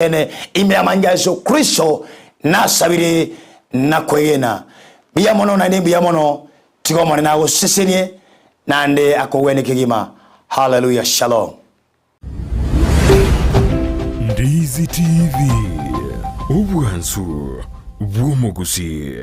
ene imyamanya Yesu Kristo nasabire nakwegena biyamono na biyamono tigomone nago sisenie nande akowene kigima. Hallelujah. Shalom. Ndizi TV Ubwansu Gusii.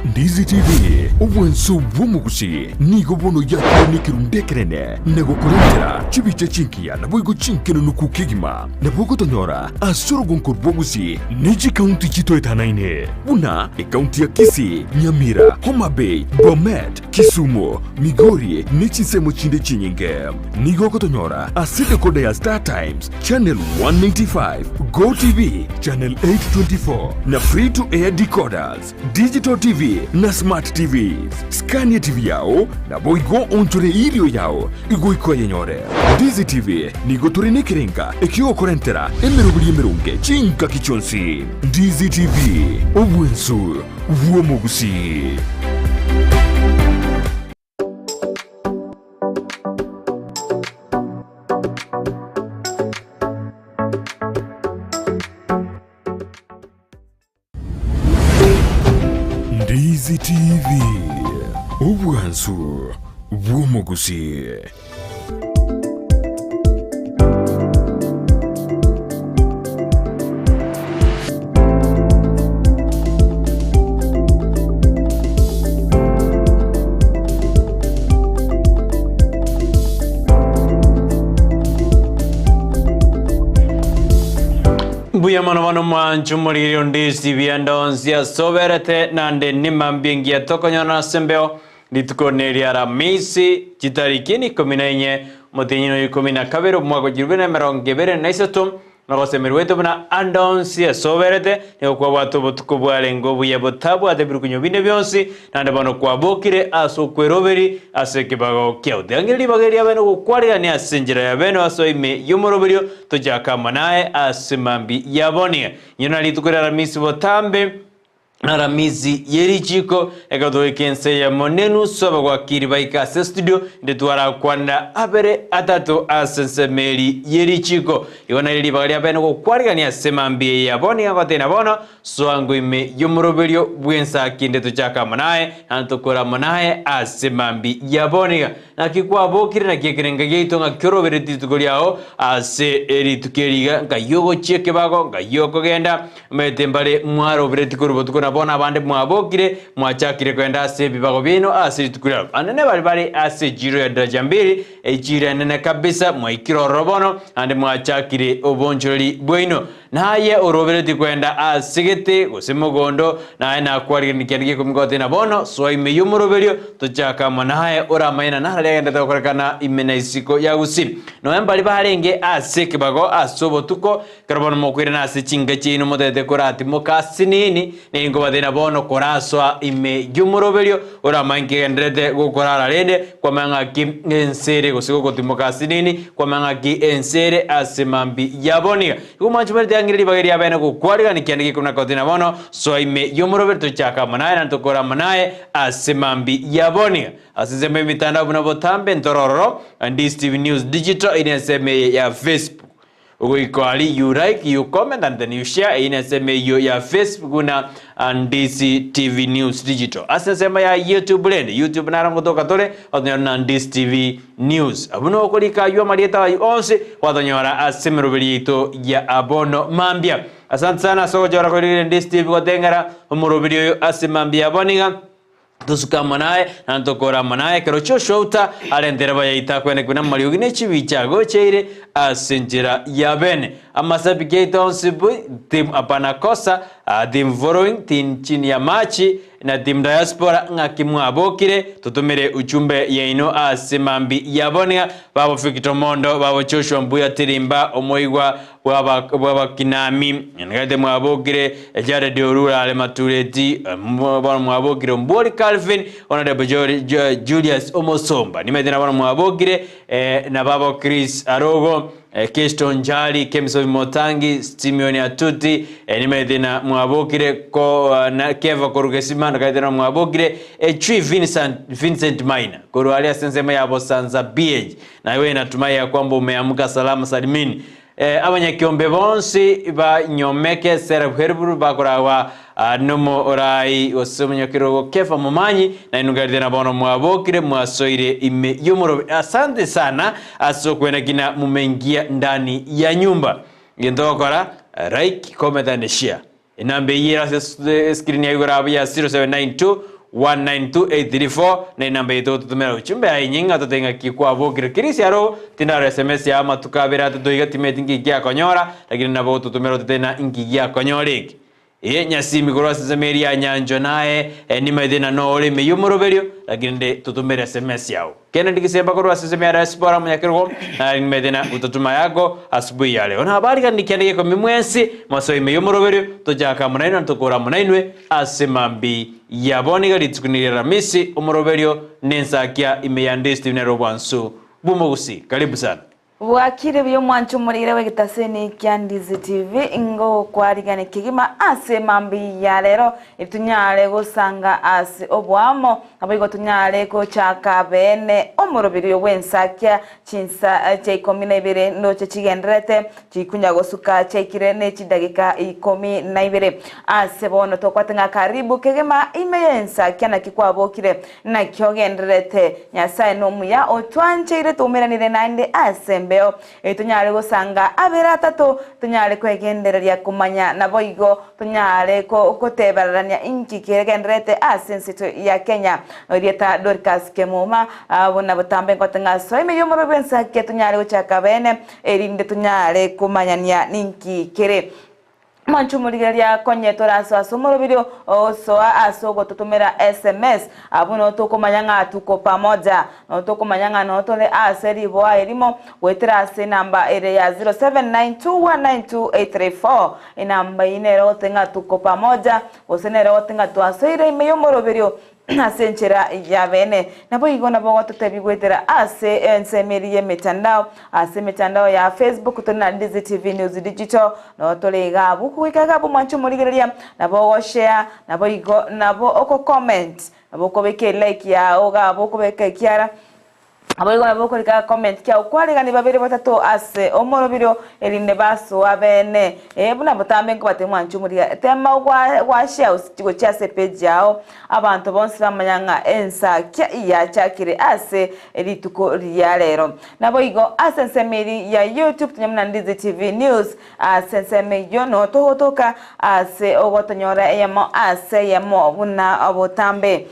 Ndizi TV Ubwansu Gusii nigo bono ya nikirundekerene nego kurentera chibiche chinkia na boigo chinkeno nuku kigima na bogo tonyora asoro gonkor Gusii niji county chito etanaine una county ya Kisii, Nyamira, Homa Bay, Bomet, Kisumu, Makori nichi semo chinde chinyinge nigo kotonyora aside kode ya Star Times channel 195, Go TV channel 824 na free to air decoders, digital TV na smart TVs. Scania TV yao na boigo onchore ilio yao igo ikoye nyore. Ndizi TV nigo turine kirenga ekio korentera emerubuli emerunge chinka kichonsi. Ndizi TV Ubwansu Gusii. Ndizi TV Ubwansu Gusii. Buya mano manchu muri Ndizi TV andonsia soberete nande nimambingia tokonyana sembeo litukoneri Alhamisi chitarikini 14 mutenyino 12 mwaka 2023 nagosemerweto bana andonsia soberete ne kwa watu botukubwale ngobu ya botabu atebiru kunyobine byonsi nande bano kwabokire asokweroberi asekibago kyao dangiri bageri abeno kukwalira ni asinjira ya beno asoime yumoroberio tojakama naye asimambi yabonia nyina litukorera Alhamisi botambe Alhamisi yerichiko ekatoe kense ya monenu soba kwa kiribaika studio ndetwara kwanda abere atato asensemeri yerichiko iwana lili bagari abeno ko kwarigani asemambi yaboni abatena bono soango ime yomoroberio bwensaki ndeto chaka manae antokora manae asemambi yaboni nakikwa bokire nakikirenga geitonga kyorobere titukolyao ase eritukeriga ngayogo cheke bago ngayoko genda metembale mwaro beretikoro bona abande mwabokire mwachakire kwenda ase bibago bino ase tukurira anene bali ase jiro ya daraja mbili ejira nene kabisa mwaikiro robono ande mwachakire obonjoli bwino naye orobere kwenda asigete gusimogondo naye nakwari nikiandike kumgote na bono so imeyumoroberio tochaka manaye oramaina nalegenda tokorekana imena isiko ya Gusii November barenge ase kibago asobo tuko karbono mokwire na ase chinga chino modete korati mokasinini ningo badena bono koraswa ime yumoroberio oramainge ndrete gokorara rende kwa manga ki ensere gusiko kotimokasinini kwa manga ki ensere asemambi yabonia kumanchubere angiri bageri abena ko kwariga nikiandike kuna kotina bono so ime yomoroberto chaka manaye nantokora manaye asemambi yabonia asizembe mitandao buna botambe ntororo Ndizi TV News Digital ineseme ya Facebook ugo ikwali you like you comment and then you share ineseme ya Facebook na Ndizi TV News Digital asesema ya YouTube narango toka tole odnyona Ndizi TV News abuno okolika yua marieta wa onse wadonyora asemerobelito ya abono mambia asante sana soko jora kwa Ndizi TV kwa tengara umurobelio asemambia boniga tusuka manaye nantokora manaye kerocho shouta alenderaba yaita kwene kuna mariogine chibichago cheire asenjera yabene amasabi geito sibu team apana kosa team following team chini ya machi na team diaspora ngakimwa abokire tutumire uchumbe yeino asemambi yabonea babo fikitomondo babo choshwa mbuya tirimba omoigwa baba kinami ngade mwabokire ejare de orura ale matureti babo mwabokire mbori Calvin onade Julius Omosomba nimedena babo mwabokire na babo Chris Arogo Keston Jali Kemso Motangi Simeoni Atuti nimedena mwabokire ko na Keva Korugesimana kaidena mwabokire Chui Vincent Maina korualia sensema ya bosanza BH na wewe natumai ya kwamba umeamka salama salimini abanyakiombe bonsi ba nyomeke sera bwerburu bakorawa nomo orai osomonyokero kefa mumanyi na inugaride na bono mwabokire mwasoire ime yomoro. Asante sana asokwena kina mumengia ndani ya nyumba gendokora like comment and share inambe yira screen ya yugora ya 0792 192834 na inamba yetu tutumira uchumbe ainyinga tutenga kikwa bokire kirisi aro tinara SMS ya matukabira tutoiga timetingi kia konyora lakini nabo tutumira tutena ingi ya konyoriki nyasi migoro semeri ya nyanjo nae ni medina no ole meyumoroberio lakini nde tutumira SMS yao kena ndikisemba korwa semeri ya spora mnyakirgo na medina ututuma yako asubuhi ya leo na habari kan nikiandike kwa mimwensi masoi meyumoroberio tojaka munaino ntokora munainwe asemambi yaboni gali tukunira Alhamisi umoroberio Ensakia imeyandesti nerobwansu bumogusi karibu sana wakire byo mwancho murire wegitaseni kya Ndizi TV ingo kwarigane kigima ase mambi ya lero itunyale gusanga ase obwamo abigo tunyale ko chaka bene omurobiri wensakia chinsa cheikomine noche chigendrete chikunya gosuka cheikirene chidagika 12 ase bono tokwatenga karibu kigima imeyensakia na kikwabokire na kyogendrete nyasaye no muya otwancheire tumiranire nande ase mbeo tunyale gusanga abera tatu tunyale kwegendereria kumanya naboigo tunyale ko kuteberania inki kiregendrete asensitu ya Kenya orieta Dorcas Kemuma bona butambe ngotenga soime yo morobensa ke tunyale uchaka bene erinde tunyale kumanyania ninki kire manchumurigeria konyetora asomoro video soa asogo tutumira SMS abuno tukomanyanga tuko pamoja no tukomanyanga no tole aseri boa elimo wetira ase namba ere ya 0792192834 inamba inero tenga tuko pamoja osenero tenga tuasoire imeyomoro video asenchera ya bene nabo igona bo tutebigwetera ase ensemeri ye mitandao ase mitandao ya Facebook tuna Ndizi TV News Digital no tolega buku ikaga bo manchu murigeria nabo share nabo igo nabo oko comment nabo ko beke like ya oga boko beke kiara aboigo nabo ko lika comment kya ukwaliga ni babiri batatu ase omorobiro erinde baso abene buna butambe ngo bate mwanchu muri tema wa share usigo cyase page yao abantu bonse bamanyanga Ensakia ya chakire ase erituko lya lero naboigo asensemeri ya YouTube tunyamna Ndizi TV News asensemeri yo no tohotoka ase ogotonyora yamo ase yamo buna abotambe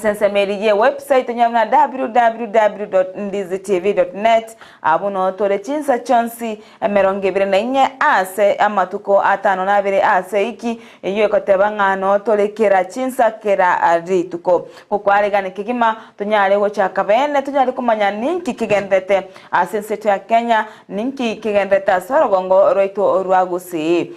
sensemeri ye website nyamna www.ndizitv.net abuno tole chinsa chonsi emerongebire na inye ase amatuko atano nabire ase iki iyo kotebanga no tole kera chinsa kera arituko ukwaregane kigima tunyale go chakabene tunyale kumanya ninki kigendete ase setu ya Kenya ninki kigendete sorogongo roito rwa Gusii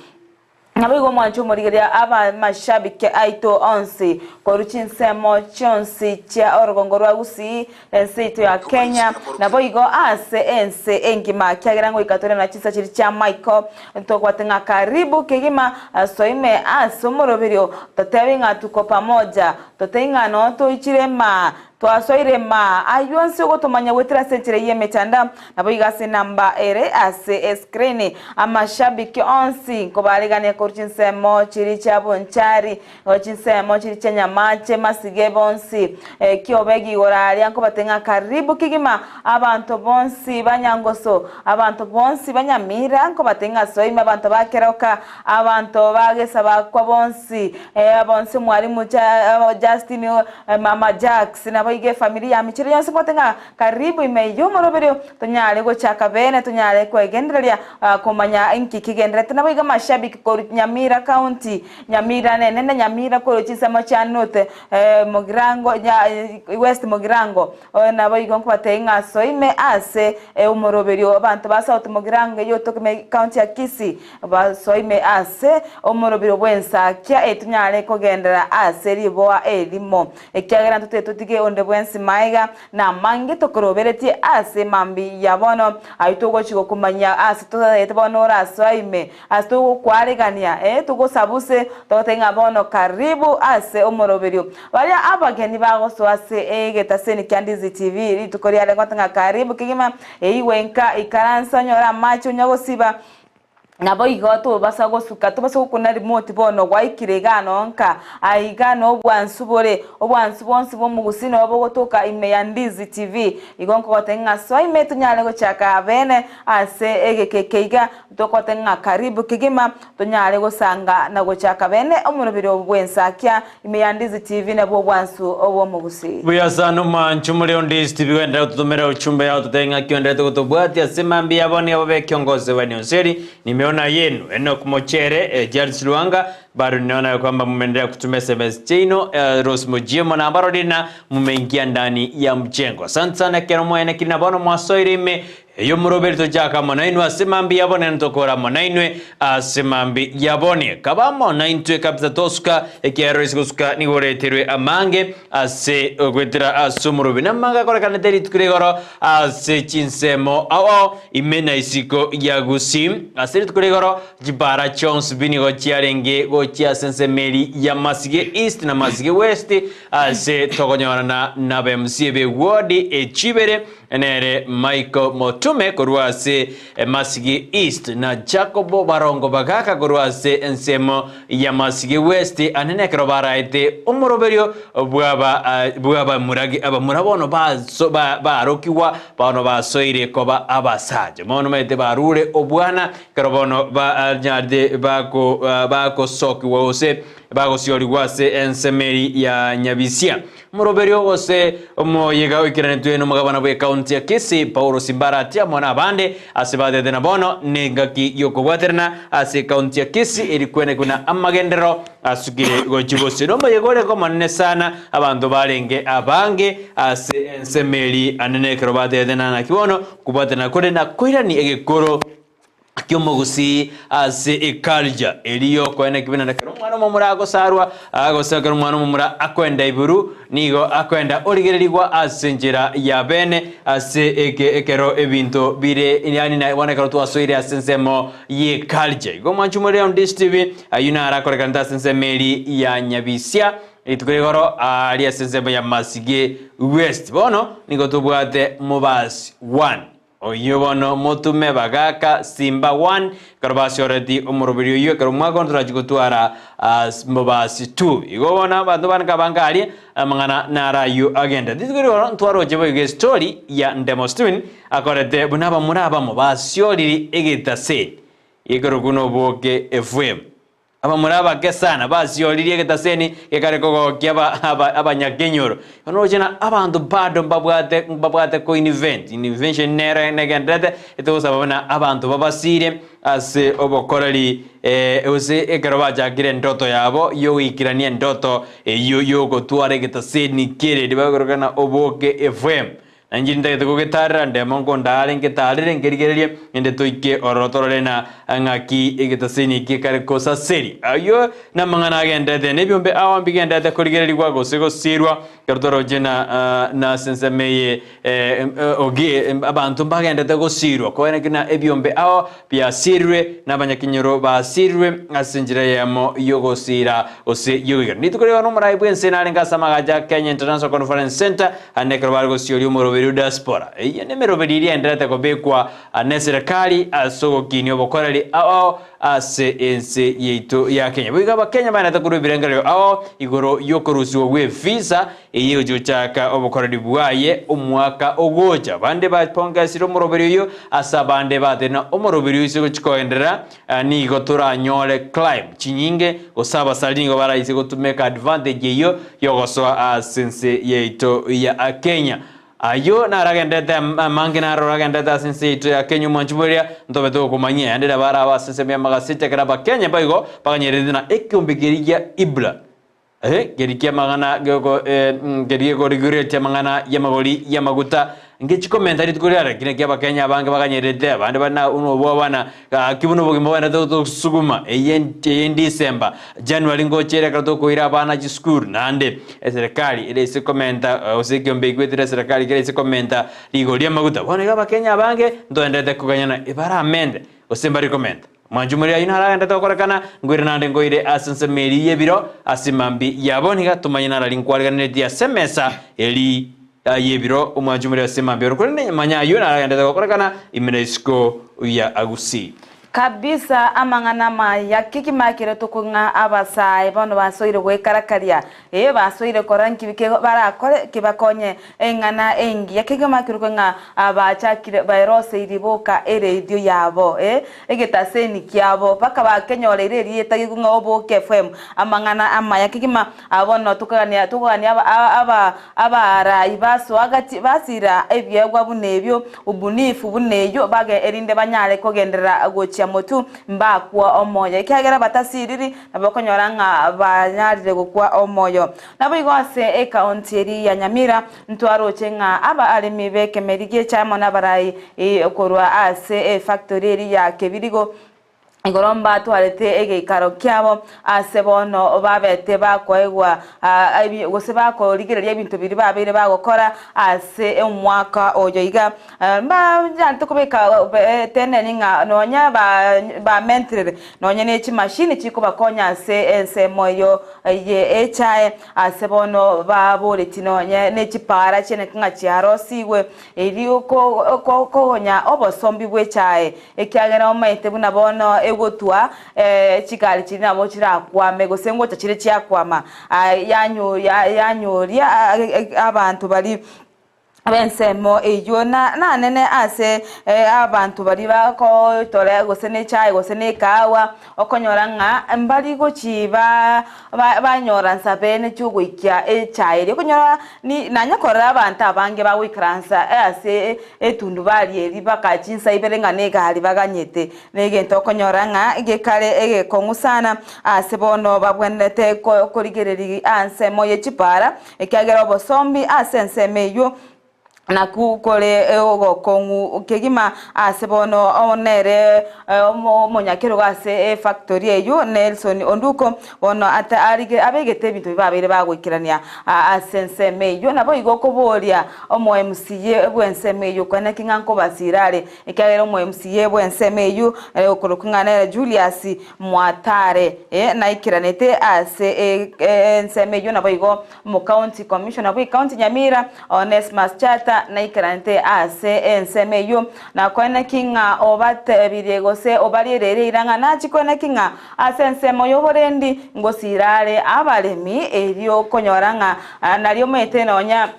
nabigo mwancho murigeria aba mashabiki aito onsi koruchinsemo chonsi cha orogongo rwa Gusii enseito ya Kenya naboigo ase ense engima kyagerango ikatore na chisa chiri cha Michael ntokwatenga karibu kigima soime asomoroberio totewinga tuko pamoja totenga no to ichirema twasoire ma ayonse gotomanya wetira senchire ye metanda naboiga se namba ere ase screen amashabiki onsi kobaregane korchinsemo chiri cha bonchari ochinsemo chiri cha Nyamache masige bonsi kiobegi orali anko batenga karibu kigima abantu bonsi banyangoso abantu bonsi banyamira anko batenga soime abantu bakeroka abantu bagesa bakwa bonsi bonsi mwalimu cha Justin mama Jax na ige familia michiri yonse potenga karibu imeyumoroberio tunyale go chaka bene tunyale kwegendereria kumanya inki kigendere nabo iga mashabiki ko Nyamira County Nyamira nene Nyamira ko chisemo cha note Mogirango West Mogirango nabo iga kwatenga soime ase umoroberio abantu ba South Mogirango yoto county ya Kisii ba soime ase umoroberio Ensakia tunyale kogendera ase riboa elimo ekyagera tutetutige obonde bwensi maiga na mange tokoroberetie ase mambi yabono aitogo chigo kumanya ase totete bono rasoime ase togo kwaregania togo sabuse totenga bono karibu ase omoroberio baria abageni bagoso ase egetaseni kya Ndizi TV ritukoria lengotenga karibu kigima iwenka ikaransa nyora macho nyagosiba nabo igoto basago suka to basago kuna remote bono waikirega nka aigano obwansubore obwansubonsi bo mugusino obo gotoka ime ya Ndizi TV igonko gotenga so ime tunyale go chaka bene ase egekekeiga tokotenga karibu kigima tunyale go sanga na go chaka bene omurubiro obwensakia ime ya Ndizi TV na bo bwansu obo mugusi buyasano manchumure Ndizi TV wenda tutumera uchumbe ya tutenga kiondere tukutubwati asemambi yaboni ababe kiongozi wa Nyonseri nimeona yenu Enoch Mochere James Luanga bado niona kwamba mmeendelea kutumia SMS chino Rose Mujimo na ambaro dina mmeingia ndani ya mjengo. Asante sana kero mwene kina bono mwasoirime yo muroberto jaka monainwe asemambi yabone ntokora monainwe asemambi yabone kabamo naintwe kabza toska ekiaro isikuska ni woreterwe amange ase gwetera asumurubi namanga kore kaneteri tukuregoro ase chinsemo awo imena isiko ya Gusii ase tukuregoro jibara chons bini go chiarenge go chia sensemeri ya Masige East na Masige West ase tokonyona na BMCB wodi echibere enere Michael Motume koruase Masige East na Jacobo Barongo Bagaka koruase ensemo ya Masige West anene krobaraite umoroberio bwaba muragi aba murabono barokiwa bano basoire koba abasaje mono mete barure obwana krobono ba nyade bako soki wose bago siori wase ensemeri ya Nyabisia muroberio wose omoyega ikirane no magabana bwe county ya Kisii Paulo Simbarati amona bande asibade dena bono nengaki yoko waterna ase county ya Kisii ilikwene kuna amagendero asugire gojibose no mayegore ko manne sana abantu balenge abange ase ensemeri anene krobade dena na kibono kubatena kore na koirani egekoro kyomo Gusii ase ekalja eliyo kwene kibina nakero mwana mumura sarwa agosakero mwana mumura akwenda iburu nigo akwenda origererigwa ase njira ya bene ase ekero ebinto bire yani na wanekero twasoire ase nsemo ye kalja go manchumure on Ndizi TV ayuna arakorekanta sensemeri ya Nyabisia itukuregoro ali ase nsemo ya Masige West bono nigo tubwate mubasi 1 oyobono motume bagaka Simba 1 karabasi already umurubirio yo karumwa kontra jigutwara mobasi 2 igobona bantu banka bankali amangana narayu agenda dizgiro ntwaro jebo story ya Ndemostwin akorete bunaba muraba mobasi oliri egitase igoro kuno boke FM aba muraba kesana basi oliri egitaseni ekare koko kyaba abanyakenyoro ono jena abantu bado mbabwate ko invention nere negendete eto sabana abantu babasire ase obokorali ose ekaraba jakire ndoto yabo yo ikirania ndoto yo gotware egitaseni kire dibagorogana oboke FM Anjinda ito kugetara ndemo ngondale ngetalire ngerigererie ende toike orotorolena ngaki egetaseni kikare kosa seri ayo na mangana agenda de nebyombe awambi genda de korigererigwa gosego sirwa kartoro jena na sensemeye oge abantu bagenda de gosirwa ko ene kina ebyombe awo bya sirwe nabanyakinyoro ba sirwe asinjira yamo yogosira ose yoga nitukoreba no murayi bwense nalenga samagaja Kenya International Conference Center anekrobal gosiri moro diaspora ne meroberi endrate ko bekwa ne serikali asogo kinyo bokorali ao ase ense yeito ya Kenya biga ba Kenya bana takuru birengero ao igoro yokorusiwo we visa eyo jochaka obokorali bwaye omwaka ogoja bande baponga siro moroberi yo asabande batena omoroberi yo chikoendera ni gotura nyole climb chinyinge osaba salingo bara isiko to make advantage yo yogosoa asense yeito ya Kenya ayo na ragendete mangina ragendete since ito ya Kenya manchuburia ntobe to kumanyia ndera bara abasense bya magasite kara ba Kenya bayigo baganyerezina ekyombegerijya ibla gerikia magana gego geriye gorigure te mangana yamagoli yamaguta ngechi commentary tukuria kine kya bakenya bange bakanyerete abandi bana uno bana kibuno bogimo bana to suguma eyen December January ngochere ka to koira bana ji school nande serikali ile ise commenta usikiombe gwetira serikali ile ise commenta ligolia maguta bana ga bakenya bange ndoendete kuganyana ibara amende osembari comment manjumuri ayina haragenda tokorekana ngwire nande ngoire asense meri yebiro asimambi yaboniga tumanyina linkwarganire dia semesa eli yebiro umwanjumuri asimambi orukone manya ayuna haragenda tokorekana iminesko ya Gusii kabisa amangana maya kikimakire tukunga abasai bano basoire gwekarakaria basoire koranki bike barakore kibakonye engana engi yakikimakire kunga abachakire virose iriboka radio yabo egetaseni kyabo paka bakenyole iri tagikunga oboke FM amangana amaya kikima abono tukania abara ibaso agati basira ebyegwa bunebyo ubunifu buneyo bage erinde banyale kogendera gochi motu mbakwa omoyo ikagera batasiriri nabakonyoranga banyarire gukwa omoyo nabigose county ya Nyamira ntwaro chenga aba alimi beke merige chamo nabarai okorwa ase factory ya Kebirigo igoromba twarete egikaro kyabo asebono babete bakoegwa gose bakorigereria ebintu biri babire bagokora ase omwaka oyo iga janto kubeka teneni nga nonya ba mentre nonya nechi machine chiko bakonya ase ensemo yo ye echae asebono babore tinonya nechi para chene kinga chiarosiwe eri konya obosombi bwechae ekyagera omaite buna bono egotua chikali china mochira kwame gosengo chachire chiakwama yanyoria abantu bali bensemo eyona nene ase abantu bari bako tore gosene chai gosene kawa okonyoranga mbali gochiba banyora nsabene cyugwikya chai ri konyora ni nanyakora abantu abange bawikransa ase etundu bali eri bakachinsa iberenga nega hali baganyete negento okonyoranga igekale egekongusana ase bono babwenete korigereri ansemo yechipara ekyagera obosombi ase nsemeyo na kukole ogokongu kegima asebono onere monyakero gase factory eyo Nelson Onduko bono ata arige abegete bintu babire bagwikirania asense meyo nabo igoko boria omo MCA bwensemeyo kwana kinganko basirale ekagero omo MCA bwensemeyo okorokunganera Julius Mwatare na ikiranete ase ensemeyo nabo igo mu county commissioner bo county Nyamira Onesmus Chata na ikarante ase ensemeyo na kwena kinga obate birego se obarierere iranga na chikona kinga ase ensemeyo borendi ngosirale abalemi erio konyoranga nalio mete nonya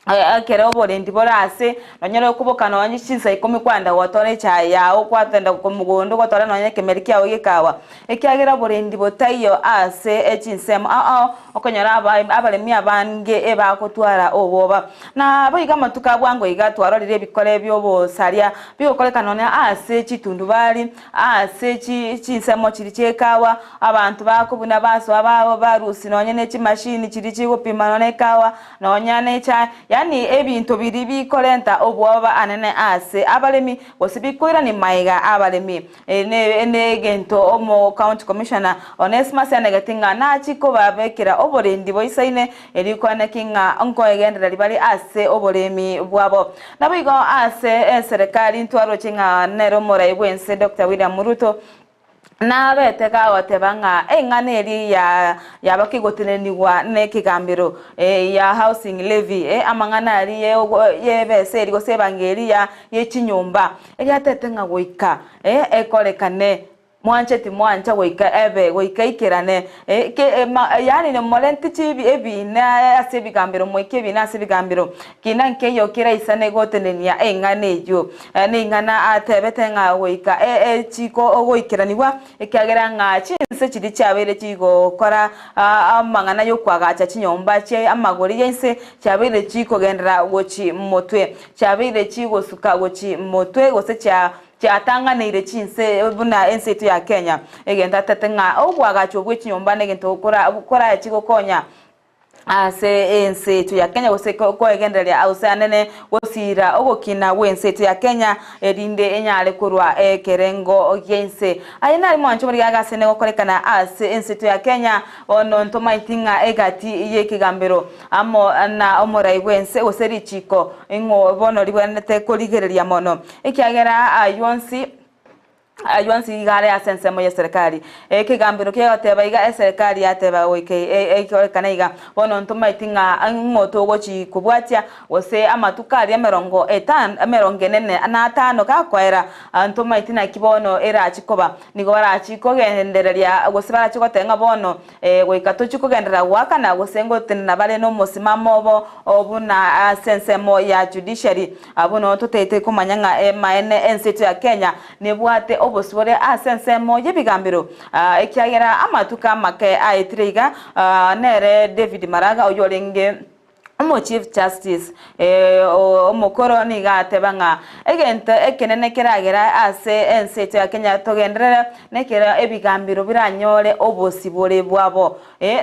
akero borendi borase nonyero kuboka nonyi chinsa ikomi kwanda watore chai yao kwatenda kumugondo kwatora nonye kemeriki yawo yekawa ekyagera borendi botayo ase echinsemo okonyora abalemi abange ebakotwara oboba na boyiga matuka bwango igatwarorire bikore byobo saria byokoleka none ase chitundu bali ase chinsemo chiri chekawa abantu bakubuna baso ababo barusi nonye nechi machine chiri chigopima none kawa nonya necha yani ebintu biri bikolenta obwaba anene ase abalemi bosibikoira ni maiga abalemi ene gento omo county commissioner Onesmus anegatinga na chiko babekera oborendi boisaine erikwana kinga onko egendera libali ase oboremi bwabo nabigo ase serikali ntwaro chinga nero morai bwense Dr. William Ruto na beteka watebanga enganeri ya bakigoteneniwa nekigambiro ya housing levy amangana ari yebeseri gosebangeri ya yechinyumba yatetenga goika ekolekane mwancheti mwancha goika ebe goika ikirane yani ne molenti chibi ebi na asebigambiro mweke na asebigambiro kina nkeyo kira isane gotenenia enganejo ningana atebetenga goika chiko goikiraniwa ekagera nga chinse chiri chabere chigo kora amangana yo kwagacha chinyomba che amagori yense chabere chiko gendera gochi motwe chabere chigo suka gochi motwe gose chatanga neire chinse buna ensetu ya Kenya egenda tetenga ogwagacho gwechinyomba negento kora chigo konya ase ensetu ya Kenya gose ko egenderia ausanene gosira ogokina wensetu ya Kenya erinde enyale kurwa kerengo yense ayina ari mwancho muri gagase ne gokorekana ase ensetu ya Kenya ono ntomaitinga egati yekigambiro amo na omorai wense oseri chiko ingo bono libwanete koligereria mono ekiagera ayonsi igare asensemo ya serikali ekigambiro kye oteba iga serikali yateba weke kana iga bono ntumaitinga ngoto gochi kubwatia wose amatukari emerongo nene na atano gakwera ntumaitina kibono era chikoba nigo barachiko gendereria gose barachikotenga bono goikato chikogendera wakana gosengo tinna bale no mosimamo bo obuna asensemo ya judiciary abuno tutete kumanyanga maene ensetu ya Kenya nebwate obosibore asensemo yebigambiro ekiagera amatuka make aitriga nere David Maraga oyolenge Chief Justice omukoro ni gatebanga egente ekenene keragera ase ensetu ya Kenya togendera nekera ebigambiro biranyore obosibore bwabo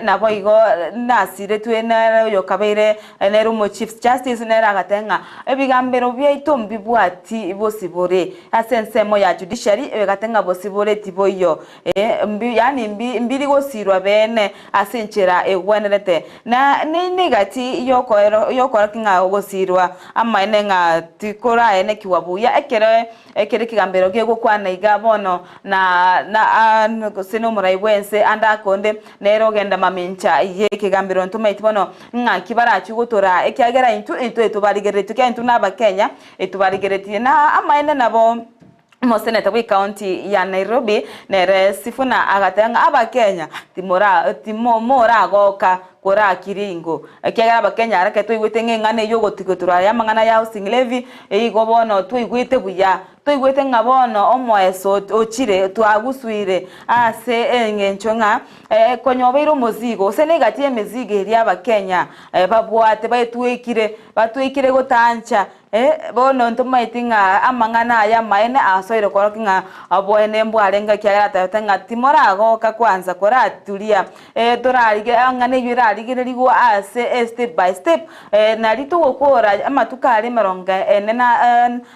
nabo igo nasire twena yo kabeire nero Chief Justice nera gatenga ebigambiro byaitombi bwati bosibore ase ensemo ya judiciary egatenga bosibore tiboyo yani mbiri gosirwa bene ase nchera egwenerete na negati yokora kinga ogosirwa amaine nga tikora ene kiwabuya ekere kigambero gego kwana igabono na sino murai wense anda konde nero genda mamincha ye kigambiro ntumaiti bono nga kibara chugotora ekiagera into etubarigerete kya naba Kenya etubarigerete na amaine nabo Moseneta we county ya Nairobi nere sifuna agatenga aba Kenya timora goka kora kiringo kiagara ba Kenya arake tuigwete ngane yo gotikotura ya mangana ya housing levy igobono tuigwete buya tuigwete ngabono omweso ochire twagusuire ase engenchonga konyobeiro muzigo senegati emizigo eri aba Kenya babwate batuikire gotancha bono ntumaitinga amangana ya maene asoire korokinga aboene mbwarenga kiagara tatenga timora goka kwanza kora tulia torarige angane yura rigererigo ase step by step na litugokora amatukari meronga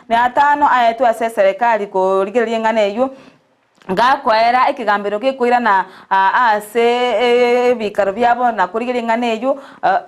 na atano ayetu ase serikali ko rigererie ngane yu ngakwera ekigambiro kikwira na ase bikaro byabo na kurigeria ngane yu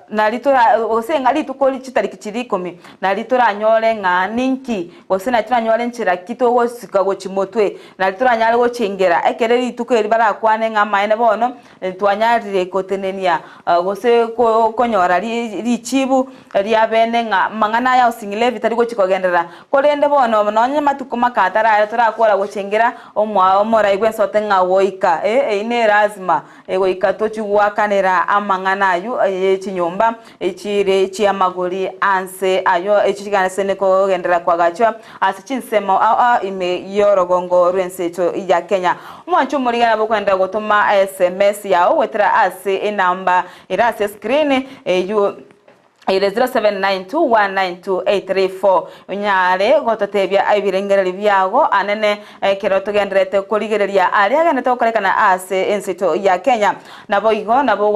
na litora osenga litukoli chitariki chirikomi na litora nyole nga ninki osena tira nyole nchira kito gosika gochimotwe na litora nyale gochingera ekere lituko eribara kwane nga maene bono twanyarire kotenenia gose konyora lichibu lya bene nga mangana ya osingile vitari gochikogendera kolende bono nonye matuko makatara tora kora gochingera omora igwenso tenga woika ine lazima woika tochugwakanira amangana yu echinyomba echire chiamagori anse ayo echigana seneko gendera kwagachwa asichinsemo ime yorogongo rwensecho ya Kenya mwancho murigana bokwenda gotuma SMS yao wetera ase enamba irase screen yu 0792192834 unyare gototebya abirengereri byago anene keroto genderete koligereria ari agene tokorekana ase ensito ya Kenya nabo igo nabo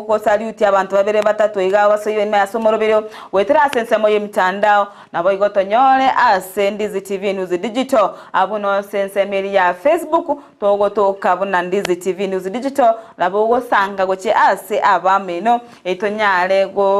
go salute abantu babere batatu iga basoyo masomoro bero wetera ase nsemo yemitandao nabo igo tonyore ase Ndizi TV News Digital abuno sensemeri ya Facebook togo tokabuna Ndizi TV News Digital nabo go sanga goche ase abameno etonyare go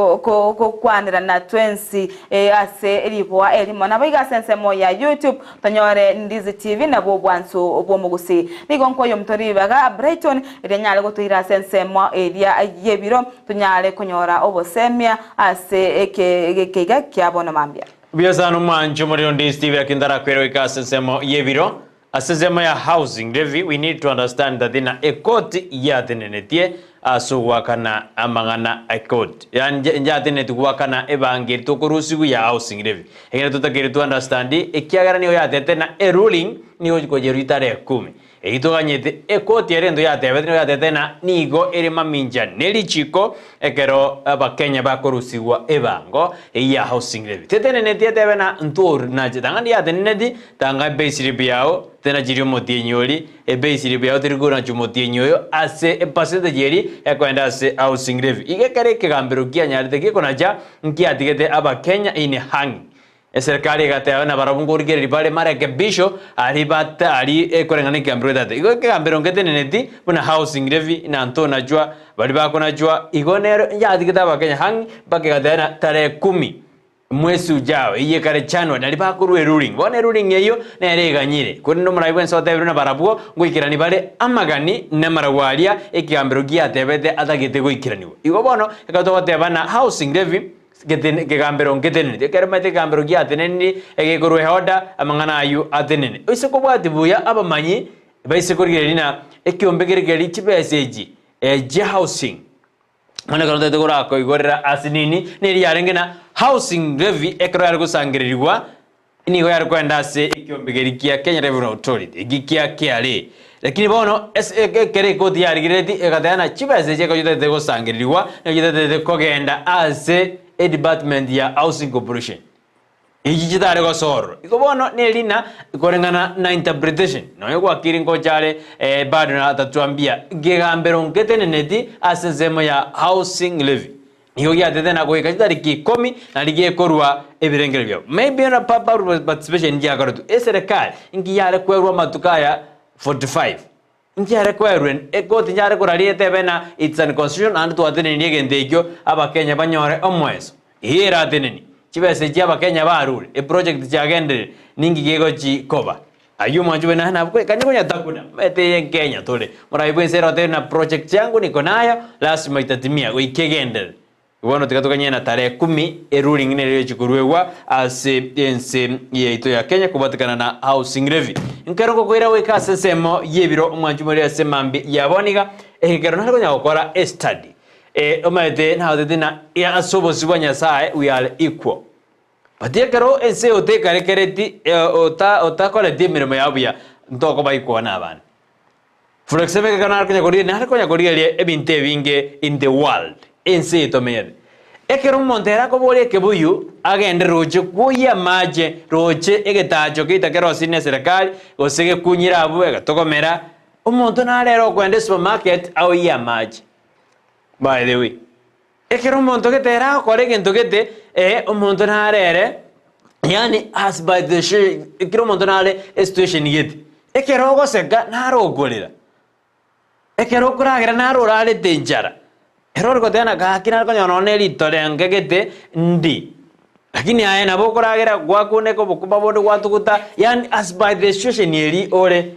kwanira na 20 ase elibwa elimo nabiga sensemo ya YouTube tonyore Ndizi TV na bobwanso obwomugusi nigonko yo mtoribaga Brighton erenyale gotuira sensemo eria yebiro tonyale kunyora obosemia ase ekega kyabona mambia biazano manjo muri Ndizi TV akindara kwero ikasensemo yebiro asezema ya housing levy. We need to understand that in a court ya tenenetie asugwakana amangana a court ya tenetugwakana ebangiri tokurusigu ya housing levy egera tutakiri to understand ekiagara niyo ya tetena a ruling niyo kojeritare 10 egitoganyete e court yerendo ya tebetino ya tetena nigo eri maminja nelichiko ekero abakenya bakorusigwa ebango ya housing levy tetenenetie tebena ntur na jitangani ya tenenedi tanga base biao tena jirio motienyoli e base biao tirigura chumotieñoyo ase e percentage yeri serikali ekwenda se housing levy igekare kigambiro kia nyarite gikonaja nkiatigete aba Kenya ini hangi serikali gatewa na barabungurige ribale marekebisho alibata ali ekorengana kigambiro date igo kigambiro ngeteneneti buna housing levy na ntona jwa bali bakona jwa igonero yatigete aba Kenya hangi bakigatena tarehe 10 mwezi ujao iye kare chanwa nalibakurwe ruling bone ruling yeyo nereganyire kuri no murayibwe sote na barabuo ngwikirani bale amagani na marawalia ekigambiro giatebete atagite gwikiraniwo igo bono ekatobotebana housing levy kigambiro ngetenene ekeremete kigambiro giatenene egekorwe hoda amangana ayu atenene ise kubwati buya abamanyi baise kurigirina ekiombegere chibeseji je housing mana kalonte tegura ko igorera asinini neri yarengena housing levy ekro gusangirirwa ini go yarkwenda se ikiombegerikia Kenya Revenue Authority gikia kiale lakini bono kere kodi yarigireti ekatana chibeseje ko yite gusangirirwa yite kogenda ase a department ya housing corporation ijitare go soro iko bono nelina ikorengana na interpretation no yego akiri ngojale bado na atatuambia gigambero ngeteneneti asenzemo ya housing levy niyo yatete na goika tariki 10 na ligie korwa ebirengere byo maybe na papa participation ngia garutu serikali ingi yare kwerwa matukaya 45 ingi yare kwerwen ekoti yare koraliete bena it's an constitution and to atene niege ndegyo aba Kenya banyore omweso ihera ateneni chibese jaba Kenya barule e project chagende ningi gego chi koba ayuma njwe na kwe kanyo nyatakuna mete Kenya tole muraibu sero tena project yangu niko nayo lazima itatimia wikegende wono tikatokanye na tarehe 10 e ruling ne chikurwewa ase ense yeito ya Kenya kubatikana na housing levy nkerongo kwira weka sesemo yebiro omwanjumuri asemambi yaboniga ekero nako nyakora study omete na hodina ya asobo sibanya sae we are equal batekero ense otekare kereti ota kole dimiro yabuya ntoko baiko na bana for example kana kanya korie na kanya korie ebinte binge in the world ense tomere ekero montera ko bole kebuyu agende roje kuya maje roje egetajo kitakero sine serikali osege kunyira abu egatokomera umuntu narero kwende supermarket au ya maje by the way ekero umuntu ketera kore gento kete umuntu narere yani as by the share ekero umuntu nare situation yete ekero goseka narogorera ekero kuragira narorale denjara eroro kotena kakina konyono litore ngegete ndi lakini aya nabo kuragira gwakune ko bukuba bodo gwatukuta yani as by the situation yeri ore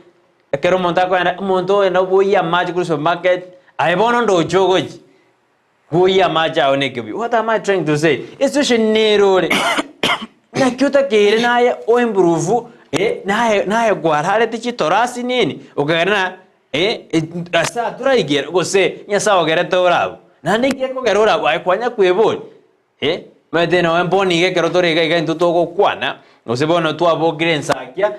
ekero umuntu akwenda umuntu eno buya maji kuri supermarket ayebono ndo jogoji buya maji aoneke bi what am I trying to say situation nerore na kyuta kire naye o improve naye gwarale tichitorasi nini ukagerana asa turaigira gose nyasa ogere torabo nani keko gerora kwanya kwebol medena wemboni ge kerotore ge intutogo kwana gose bono tu abogire Ensakia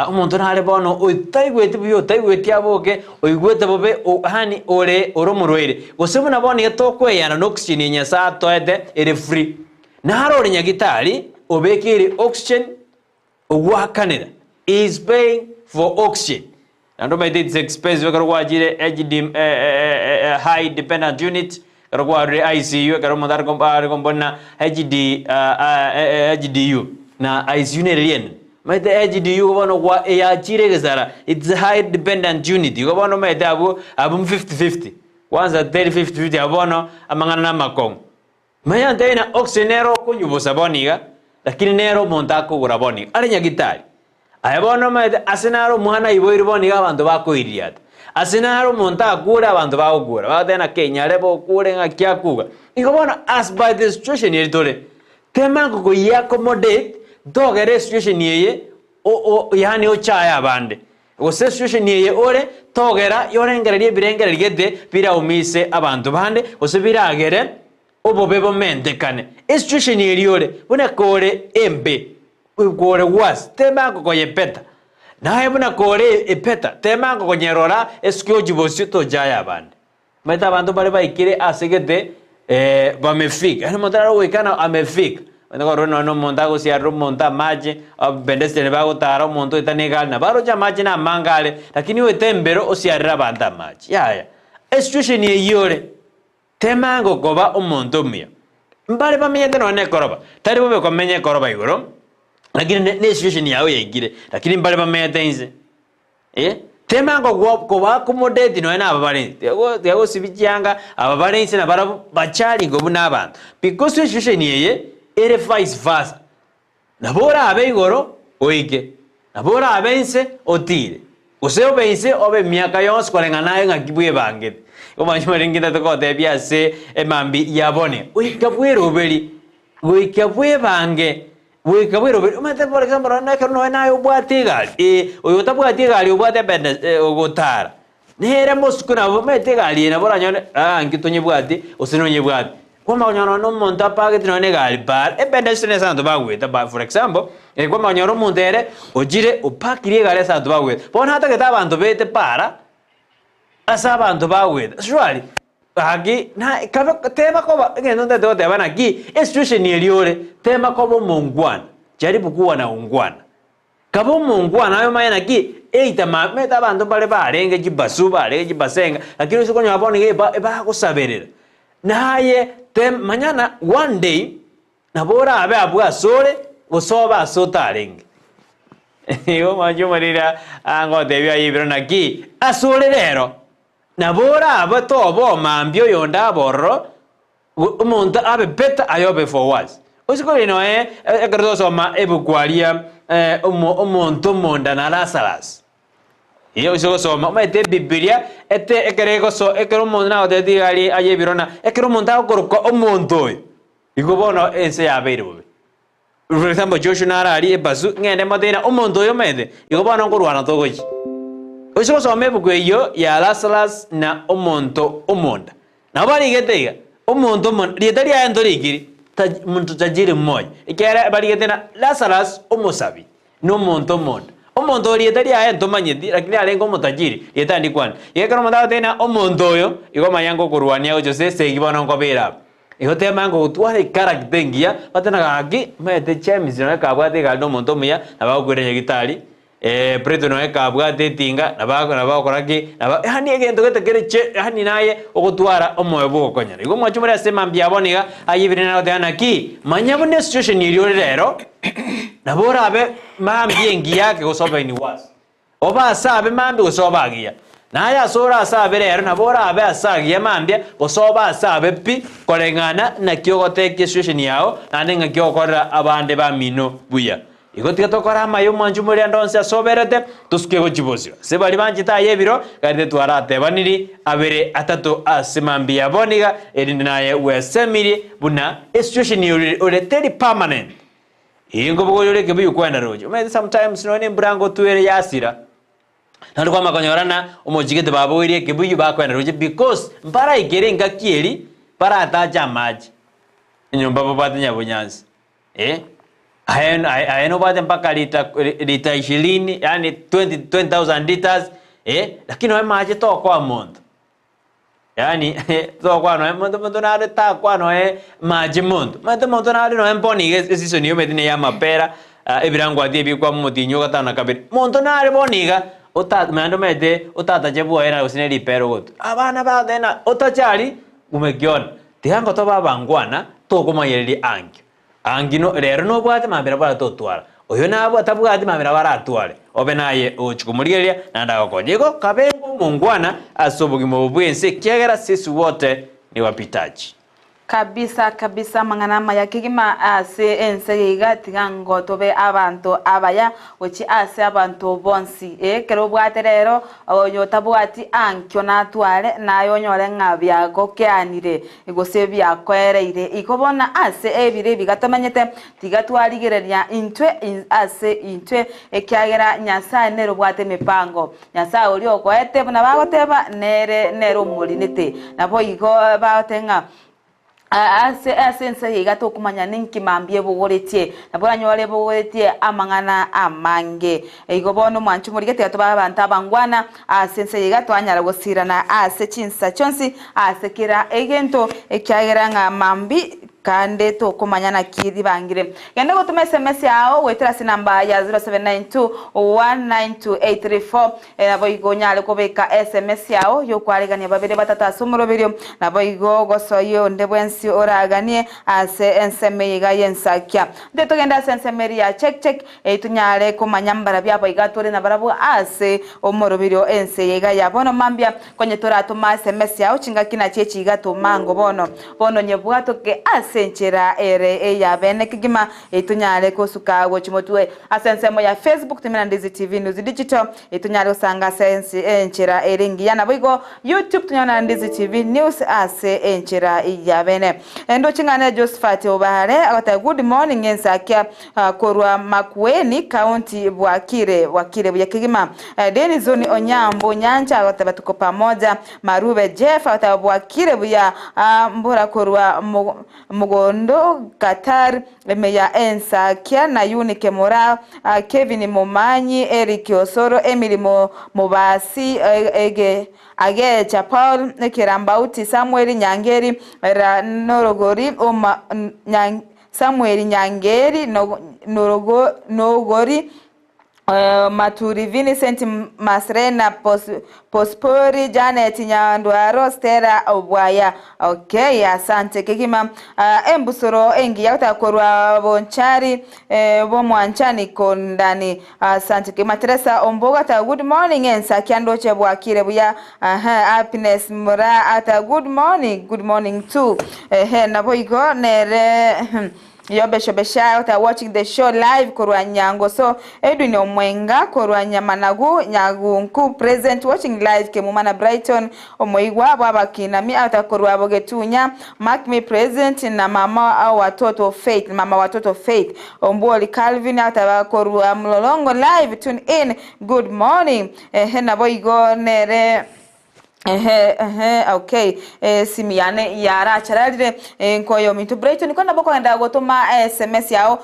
umuntu nare bono oitaigwete biyo taigwete aboke oigwete bobe hani ore oromurwere gose bona boni tokweyana noxygen nyasa toede ere free naro nyagitari obekiri oxygen ogwakanira is paying for oxygen and by this expense we karwa jire high dependent unit karwa ICU karwa dar kombona HDU na ICU ne rien maite HDU bono kwa ya jire gesara it's a high dependent unit go bono maite abu 50-50 kwanza 30-50 abono amangana na makong maya tena oxygenero kunyubo saboniga lakini nero montako guraboni ari nyagitari ayebono maite asenaro muhana iboiriboni abantu bakoiriata asenaro monta kura abantu bagukura batena Kenya lebo kure ngakyakuga ikobona as by the situation yitole tema ko accommodate dogere situation yeye yani ochaya abande go situation yeye ore togera yorengererie birengererie gede bira umise abantu bande osubiragere obobebo mendekane situation yeye ore bune kore embe kore was tema ko yepeta nae buna kore epeta tema ko nyerora eskyo jibosi to jaya bande meta bantu bale baikire asegede bamefika ano mondara wekana amefika ndako no montago si arro monta maji bendeste ne bago taro monto itanegal na baro ja maji na mangale lakini wetembero osiarra banda maji ya situation ye yore temango goba omonto mia mbale bamenyete none koroba tari bobe komenye koroba igoro lakini ne situation yawe yegire lakini mbale bamenyete inze temango goba accommodate no na ababale tego sibicyanga ababale inse na bara bachali ngo bunabantu because situation yeye ere vice versa nabora abe igoro oige nabora abe inse otire useo bense obe miaka yose kolengana ngakibwe bangete omanyimaringita tokote byase emambi yabone uikabwero beli uikabwe bange uikabwero beli umate for example na kano na ubwatigali oyo tabwatigali ubwate bende ogotara nere moskuna bometigali na bora nyone ngitonye bwati usinonye bwati kwa nyoro no monta paget no negali bar ebende sene santo bagweta ba for example kwa nyoro mondere ojire upakire gale santo bagweta bona hata ke tabantu bete para asa abantu bagweta surely agi na tema ko ngeno ndio teba na gi situation yeliore tema ko mungwana jaribu kuwa na ungwana kabo mungwana ayo mayana gi eita meta abantu bale barenge jibasu barenge jibasenga lakini usikonyo abone ge ba kusaberera naye manyana one day nabora abe abwa sole usoba sotarenge yo majumarira ango debya yibiro naki asole rero nabora abato bo mambyo yonda borro umuntu abe beta ayobe for once usiko ino ekerdo soma ebukwalia umuntu monda na Lazarus iyo usiko soma mete biblia ete ekerego so ekero monda na odedi ali ayebirona ekero monda okoroka omuntu ikobono ense yabeirwe for example Joshua ali ebazu ngende modena omuntu yo mede ikobono ngurwana togoki usiko soma ebukweyo ya Lazarus na omuntu omonda na bali getega omuntu omonda lietali ayendo ligiri muntu tajiri mmoja ikera bali getena Lazarus omusabi no muntu omonda omuntu lietali ayendo manyedi lakini alengo mutajiri lietandi kwana yekero monda tena omuntu oyo igoma yango kurwania ojo sese igibona ngobera ihote mango utware karaktengia batana gaki mete chemis no kabwate galdo muntu muya abagwere gitari Brighton no ekabwate tinga nabakoraki hani egento getekereche hani naye ogutwara omoyo konyana igo mwachumuri asema mbyaboniga ayibire na odana ki manyabone situation iriore rero nabora abe mambi engi yake gosoba ni was oba asabe mambi gosoba agia naye asora asabe rero nabora abe asagia mambi gosoba asabe pi kolengana na kyogote situation yao nande ngakyokorera abande bamino buya igotika tokora mayo manju muri andonse asoberete tuske gochibosio se bali banjita yebiro kade twarate baniri abere atatu asemambi yaboniga erinde naye wesemiri buna situation ore teri permanent ingo bogore ke biyu kwenda rojo me sometimes no ne brango tuere yasira nando kwa makonyorana omojigete babogire ke biyu ba kwenda rojo because mbara igere ngakieri para ataja maji nyumba babati nyabonyansi Aeno bade mpaka lita 20 yani 20,000 liters lakini no maji to kwa mondo yani to kwa no mondo na ta kwa no maji mondo mondo na no mponi esiso niyo medine ya mapera ebirango adi bi kwa mutinyo katana kabiri mondo na boniga ota mando mede otata jebu era usineli pero goto abana ba dena otachali umegiona tihango to babangwana to kuma yeli angino rero no bwate mambira bara totwara oyo nabo atabwate mambira bara atware obe naye ochikumuriria nanda okonyego kabengo mungwana asobugi mu bwense kyagera sisi wote ni wapitaji kabisa manganama ya kigima ase ense igatigango tobe abantu abaya ochi ase abantu bonsi kero bwate rero oyo tabwati ankyo natware nayo nyore ngabya gokeanire igose bya kwereire ikobona ase ebire bigatamenyete tigatwarigereria intwe ase intwe ekyagera nyasaye nero bwate mipango nyasaye ori okoete buna bagoteba nero mulinete nabo igo batenga asense higato kumanya ninki mambye bugoretie nabora nyore bugoretie amangana amange igobono mwanchu muri gete to babanta abangwana asense higato anyara gosirana ase chinsa chonsi asekira egento ekyagera nga mambi kande to kumanyana kiri bangire gende gutuma SMS yao wetera sinamba ya 0792192834 nabo igonyale kubeka SMS yao yo kwaregania babere batata sumuro birio nabo igo gosoyo ndebwensi oraganie ase ensemeiga yensakia ndeto genda sensemeri ya check etunyale kumanyambara byabo igatore na barabu ase omorobirio enseiga ya bono mambia kwenye toratuma SMS yao chinga kina chechi igatuma ngo bono nyebwato ke asenchera ere ya bene kigima etunyale kosuka wochimotwe asensemo ya Facebook timena Ndizi TV News Digital etunyale usanga sensi enchera eringi yana bigo YouTube tunyana Ndizi TV News ase enchera ya bene endo chingane Josephat Obahare agata good morning Ensakia korwa Makweni County Bwakire bya kigima Deni zoni Onyambo Nyanja agata batuko pamoja Marube Jeff agata Bwakire bya mbora korwa Mugondo Qatar meya Ensakia na Unike Mora Kevin Momanyi Eric Osoro Emily Mobasi age Chapal Kirambauti Samuel Nyangeri Norogori Samuel Nyangeri Norogori Maturi Vincent Masrena Pospori Janet Nyandwaro Stera Obwaya. Okay, asante kigima embusoro engi yatakorwa bonchari bomwanchani kondani asante kigima Teresa Omboga ta good morning Ensakia ndoche bwakire buya happiness mura ata good morning too nabo igo nere Yobesha ota watching the show live korwa nyango so Edwin Omwenga korwa nyamanagu nyagunku present watching live Kemuma na Brighton omoigwa baba kinami ata korwa bogetunya mark me present na mama watoto faith omboli Calvin ata korwa mlolongo live tune in good morning na boigo nere okay simiane yara charalire nkoyo mitu Brighton niko naboko enda gotuma SMS yao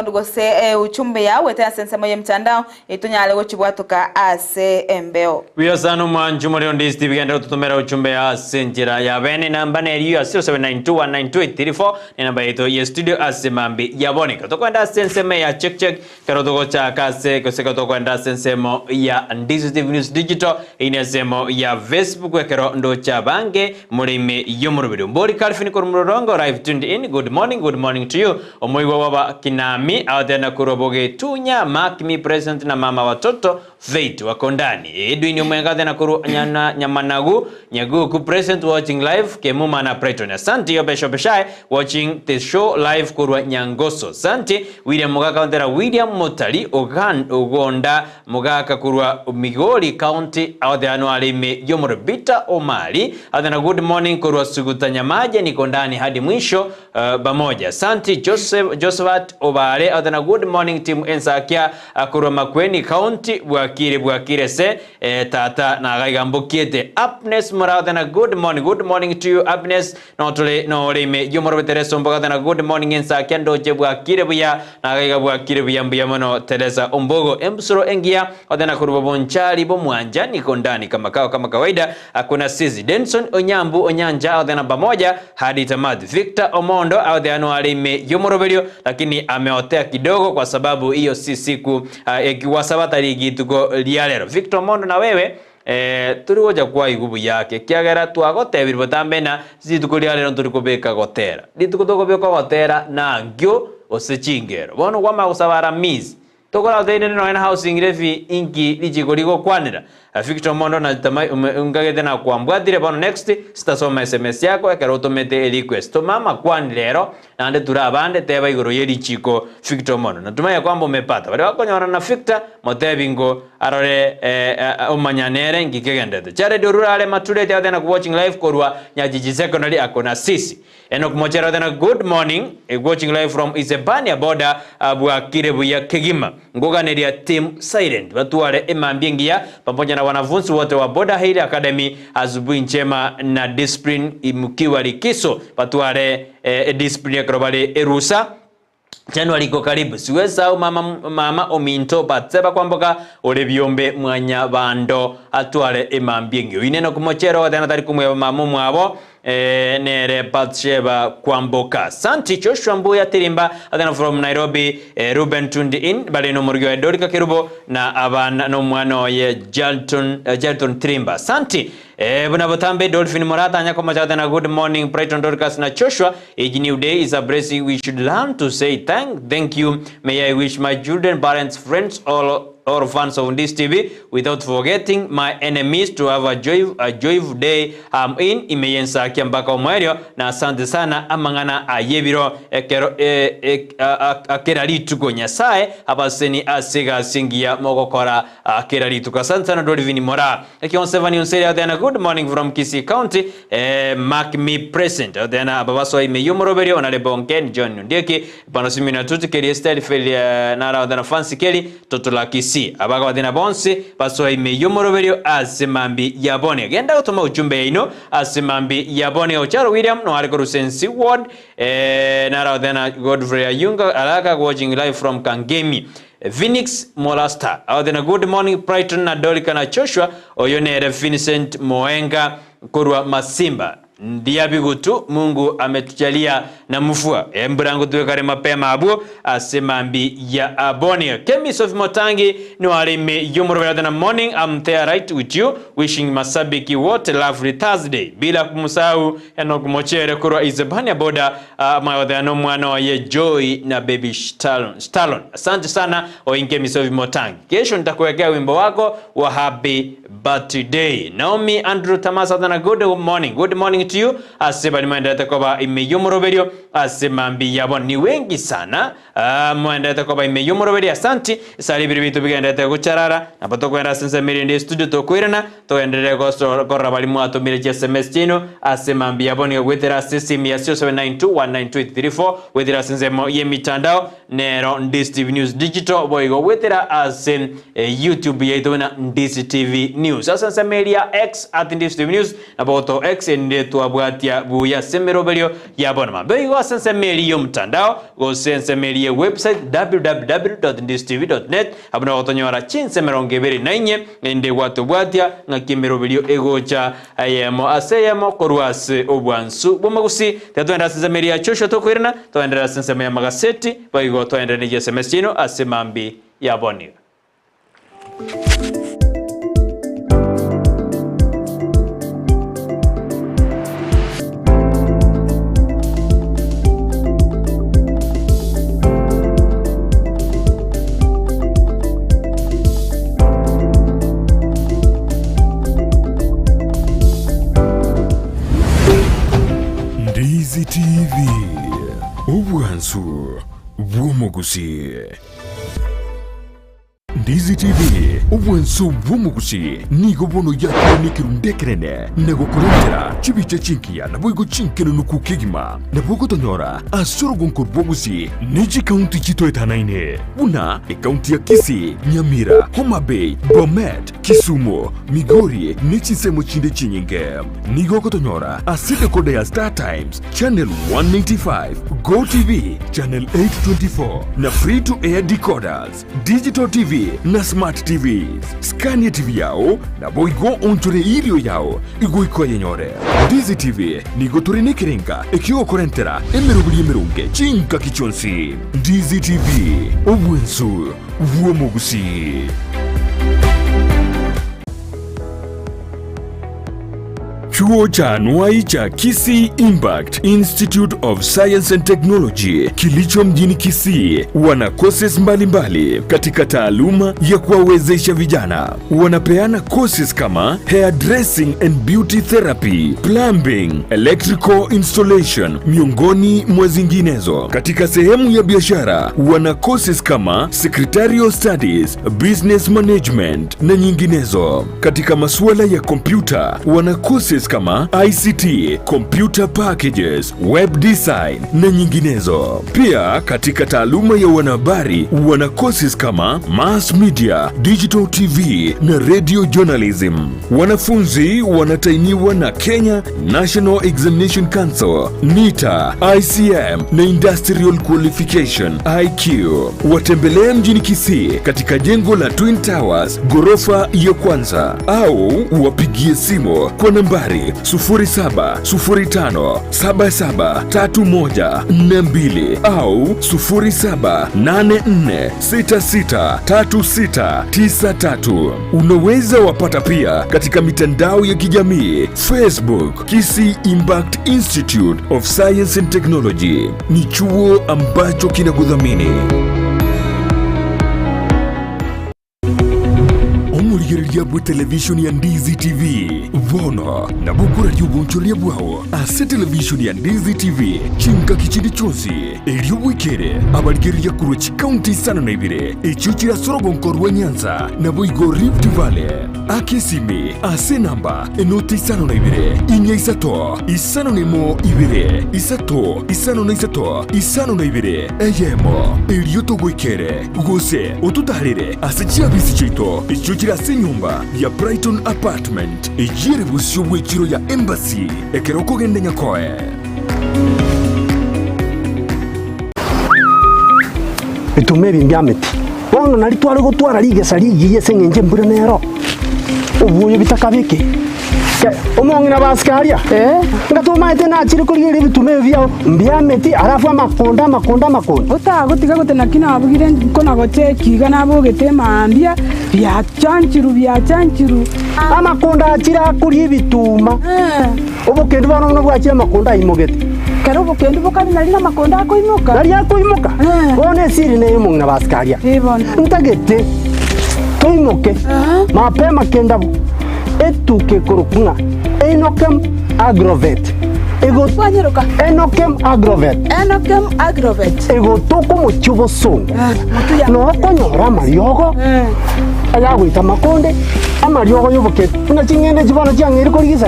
ndugose uchumbe yao weta sensemo ye mtandao itunyale gochibwatuka ase embeo Wiasano manju muri Ndizi TV genda tutumera uchumbe ya senjira ya bene namba neri ya 0792192834 ni namba yetu ya studio ase mambi ya bonika tokwenda sensemo ya check karodogo cha kase koseka tokwenda sensemo ya Ndizi TV News Digital inesemo ya Facebook kwekero ndo chabange murime yomurubiro mbori Calvin korumurongo live tuned in good morning to you omoiwa waba kinami awatena kuroboge tunya mark me present na mama watoto faith wakondani Edwin Omwenga tena kuru nyamanagu nyagu present watching live Kemuma na Brighton asante yobeshai watching the show live kurwa nyangoso asante William Mugaka ondera William Motali ogonda Mugaka kurwa Migori County awatena alime yomurubita omali adana good morning kurwa Sugutanya maje niko ndani hadi mwisho pamoja asante Josephat Obare adana good morning team Ensakia kurwa Makweni County bwakire se tata na gaigambukiete Happiness muradana good morning to you Happiness no reme yomorobetereso mboga dana good morning Ensakia ndoje bwakire buya na gaigabwakire buya mono Teresa Ombogo embusoro engia adana kurwa bonchali bomwanja niko ndani kama kawaida akuna Sizi Denson Onyambu Onyanja adana pamoja hadi tamati Victor Omondo adana alime yomoroberio lakini ameotea kidogo kwa sababu hiyo si siku ikiwasabata ligi tuko lialero Victor Omondo na wewe turigoja kwa igubu yake kiagera twagotebirwo tambena zitukulialero turikubeka gotera litukutokobeka gotera na ngyo osechingero bono kwa magusabara mizi tokola uteine no ena housing levy ingi lijigorigo kwanira Victor Omondo na tamai ungagete na kwambwatire bono next sitasoma SMS yako ekero utomete request to mama kwani lero nande turabande teba igoro yeri chiko Victor Omondo natumai kwamba umepata bali wakonyora na Victor motebingo arore umanyanere ngikegendete chare dorurale matulete adena ku watching live korwa nyajiji secondary akona sisi eno kumochera adena good morning watching live from Isebania border Bwakire buya Kegima ngoganeria team silent batuare emambingia pamoja na wanafunzi wote wa Border Hill Academy asubuhi njema na discipline imukiwa likiso batuare discipline ya krobale erusa January ko karibu siweza au mama ominto patseba kwamboka ole byombe mwanya bando atwale emambingi ineno kumochero wadana tari kumwe mamu mwabo nere Patsheba Kwamboka. Santi Joshua Mbuya Tirimba adana from Nairobi, Ruben Tundi in balino murgyo Dorcas Kerubo na abana no mwano ye Jalton Tirimba. Santi Buna Botambe Dolphin Morata Nyako Machadana, good morning Brighton, Dorcas na Joshua. Each new day is a blessing. We should learn to say thank you. May I wish my children, parents, friends, all fans of this TV, without forgetting my enemies, to have a joyful day. In Ensakia mpaka Omwerio na asante sana amangana ayebiro akeralitu Nyasaye abaseni asiga singia mogokora akeralitu. Asante sana Dolphin Mora. Ekionsevani onseri adena, good morning from Kisii County. Mark me present adena ababaso imeyumoroberi onalebonken John Ndeki panosimi na tutu keri esteli feli nara adena fancy keri totola Kisii abaga wadena bonse baso imeyumoroberio asemambi yabone genda gutuma ujumbe ino asemambi yabone Ocharo William no ariko Rusensi Ward nara wadena Godfrey Ayunga alaka watching live from Kangemi. Phoenix Molasta adena, good morning Brighton na Dorcas na Joshua oyonere Vincent Moenga Kurwa Masimba Ndiabigutu. Mungu ametujalia na mvua mbrangu tuwekare mapema abu asemambi ya abone. Kemis of Motangi no alime yumurwela na morning. I'm there right with you, wishing masabiki wote lovely Thursday bila kumusahau enokumochere kurwa Izebania boda mawadhano mwana ye Joy na baby Stallon. Asante sana Kemis of Motangi. Kesho nitakuwekea wimbo wako wa happy birthday. Naomi Andrew Tamasa dana, good morning to you. Aseba ni maendelea kwa imeyumoroberio asemambi yabon. Ni wengi sana maendelea kwa imeyumoroberio. Asante salibiri vitu bigendea kucharara na pato kwenda sense mirindi studio to kwirana to endelea kwa rabalimu ato mireje SMS chino asemambi yabon ya wetera sisi 0792192834 wetera sense ye mitandao nero Ndizi TV News Digital boygo wetera asem YouTube yetu na Ndizi TV News. Sasa media X @Ndizi TV News na boto X ndetu abwatia buya semeroberio yabonama boygo sense media mtandao go sense media website www.ndizitv.net abona otonyora chinse merongeberi nainye ende watu bwatia ngakimeroberio egocha ayemo aseyemo korwase obwansu bomagusi tatwenda sense media chosho tokwirana twendera sense media magaseti boygo twendera ni SMS chino asemambi yaboni. Ndizi TV obwansu bw'omugusi. Ndizi TV obwansu bw'omugusi nigo bono yakonikerundekerene nagokorentera chibiche chinkia nabwigo chinkeno nukukigima nabwigo tonyora asorogonkor bwogusi niji county chitoetanaine buna county ya Kisii, Nyamira, Homa Bay, Bomet, Kisumu, Makori nichisemo chinde chinyinge nigo kotonyora aside kode ya Star Times channel 195, Go TV channel 824 na free to air decoders, digital TV na smart TVs. Scania TV yao na boigo onchore ilio yao igo yenyore. Ndizi TV nigo turine kirenga ekio korentera emerunge chinka kichonsi. Ndizi TV obwensu bw'omugusi. Chuo cha anuai cha Kisii Impact Institute of Science and Technology kilicho mjini Kisii wana courses mbalimbali katika taaluma ya kuwawezesha vijana. Wanapeana courses kama hairdressing and beauty therapy, plumbing, electrical installation miongoni mwa zinginezo. Katika sehemu ya biashara wana courses kama secretarial studies, business management na nyinginezo. Katika masuala ya kompyuta wana courses kama ICT, computer packages, web design na nyinginezo. Pia katika taaluma ya wanahabari wana courses kama mass media, digital TV na radio journalism. Wanafunzi wanatainiwa na Kenya National Examination Council, NITA, ICM na Industrial Qualification IQ. Watembelee mjini Kisii katika jengo la Twin Towers ghorofa ya kwanza au wapigie simu kwa nambari nambari 0705773142 au 0784663693. Unaweza wapata pia katika mitandao ya kijamii Facebook, Kisii Impact Institute of Science and Technology. Ni chuo ambacho kinakudhamini. Omurigereria bwa television ya Ndizi TV vono na bukura ry'ubunchoria bwawo ase television ya Ndizi TV chinka kichindi chonsi ery'obwikere abarigereria kurochi county sana na ibire echuchira sorogonkorwa Nyanza na boigo Rift Valley akisimi ase namba enoti isano na ibire inya isato isano nemo ibire isato isano na isato isano na ibire eyemo ery'otogwikere gose otutarire ase chiabisi chito echuchira ase nyumba ya Brighton apartment ejire busyo bw'ekiro ya embassy ekeroko gende nyakoe. Bitume bingameti bono nari twari gutwara rigesa rigiye sengenje mbura nero ubuye bitakabike omongi na baskaria ngatuma ite na chiri kuri bitume byao mbyameti arafu amakonda utagotiga gutena kina abugire kona gote kiga nabo getema mbia bya chanchiru amakonda achira kuri bituma obukende bano no bwachira amakonda imogete kero obukende bokari nari na makonda akoimuka bone siri ne omongi na baskaria ntagete toimoke mapema kenda etuke kurukunga enokem agrovet ego twanyeruka enokem agrovet ego toko mochubo songo no konyora mariogo ayagwita makonde amariogo yoboke una chingende chibano changeri korigisa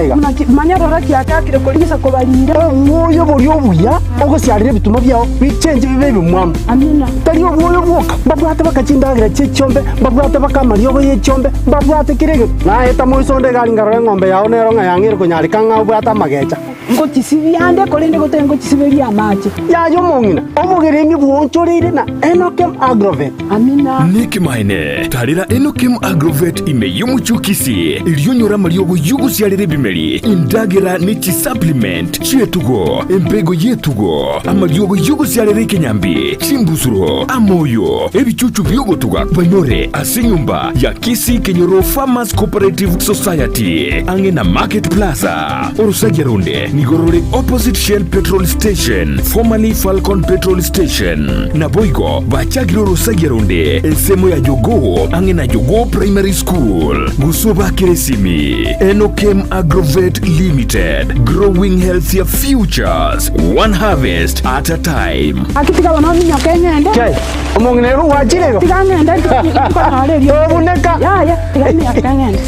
manyarora kiakakire korigisa kobarira oyo borio buya ogosiarire bituma byao bichenje bibe bimwam amina tari obuyo bwoka babwate bakachindagira chechombe babwate bakamariogo yechombe babwate kirege na eta moisonde gari ngaro ngombe yao nero ngayangire konyarika ngabwata magecha ngochisibiande kolende gote ngochisiberia amache yayo mongina omugeremi bwonchorire na enokem agrovet amina nikimaine tarira enokem agrovet imeyumuchukisi iryonyora mariogo yugusiarire bimeri indagera nichi supplement chietugo empego yetugo amariogo yugusiarire kenyambi chimbusuro amoyo ebichuchu byogotuga banyore asinyumba ya Kisii Kenyoro Farmers Cooperative Society angena Market Plaza Orusageronde Nigorore opposite Shell Petrol Station, formerly Falcon Petrol Station. Na boigo, bachagiro Rosageronde, ensemo ya Jogo, angena Jogo Primary School. Gusoba Kiresimi, Enokem Agrovet Limited, growing healthier futures, one harvest at a time. Akitika wanoni nyakengende. Kai, omonginero wachirego. Tikangende tukanale. Obuneka. Ya, tikani nyakengende.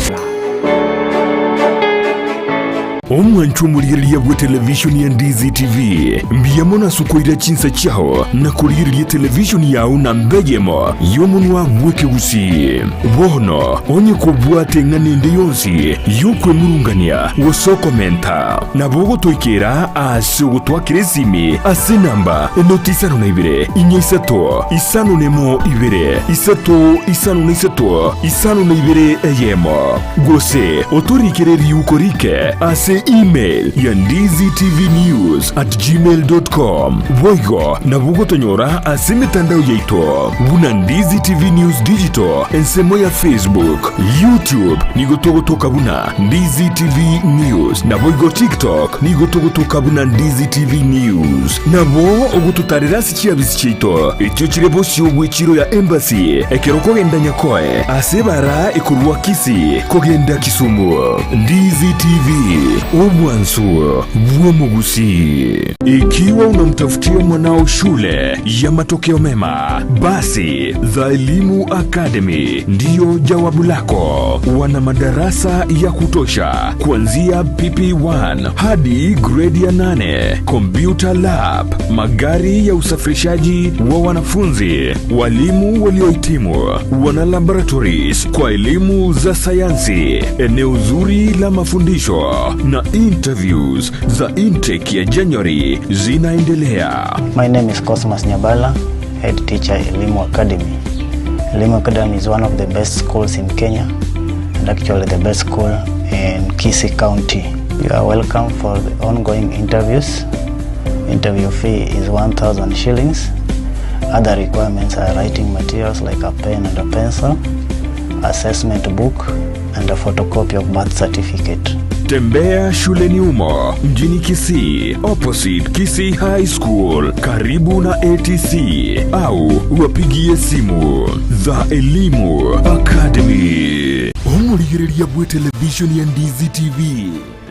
Omwanchu muliriria bwa television ya Ndizi TV mbiyamona sukoira chinsa chao na kuliriria television yao na mbegemo yomunwa mweke Gusii bono onye kubwate nganende yonsi yukwe murungania wosokomenta na bogo toikera ase gutwakire simi ase namba enotisano na ibire inyisato isano nemo ibire isato isano na isato isano na ibire eyemo gose otorikere yukorike ase email ya ndiztvnews@gmail.com boigo na bugo tonyora ase mitandao yaito buna Ndizi TV News Digital ensemo ya Facebook, YouTube nigotogotoka buna Ndizi TV News na boigo TikTok nigotogotoka buna Ndizi TV News na bo ogututarira sichiabisi chito echo chirebo shiobwechiro ya embassy ekeroko genda nyakoe ase bara ekurwa Kisii kogenda Kisumu. Ndizi TV mwanzo wa Gusii. Ikiwa unamtafutia mwanao shule ya matokeo mema, basi The Elimu Academy ndiyo jawabu lako. Wana madarasa ya kutosha kuanzia PP1 hadi grade ya 8, computer lab, magari ya usafirishaji wa wanafunzi, walimu waliohitimu, wana laboratories kwa elimu za sayansi, eneo zuri la mafundisho na interviews za intake ya January zinaendelea. My name is Cosmas Nyabala, head teacher Elimu Academy. Elimu Academy is one of the best schools in Kenya and actually the best school in Kisii County. You are welcome for the ongoing interviews. Interview fee is 1,000 shillings. Other requirements are writing materials like a pen and a pencil, assessment book, and a photocopy of birth certificate. Tembea shuleni humo mjini Kisii, opposite Kisii High School, karibu na ATC, au wapigie simu The Elimu Academy. Omurigireria bwe television ya Ndizi TV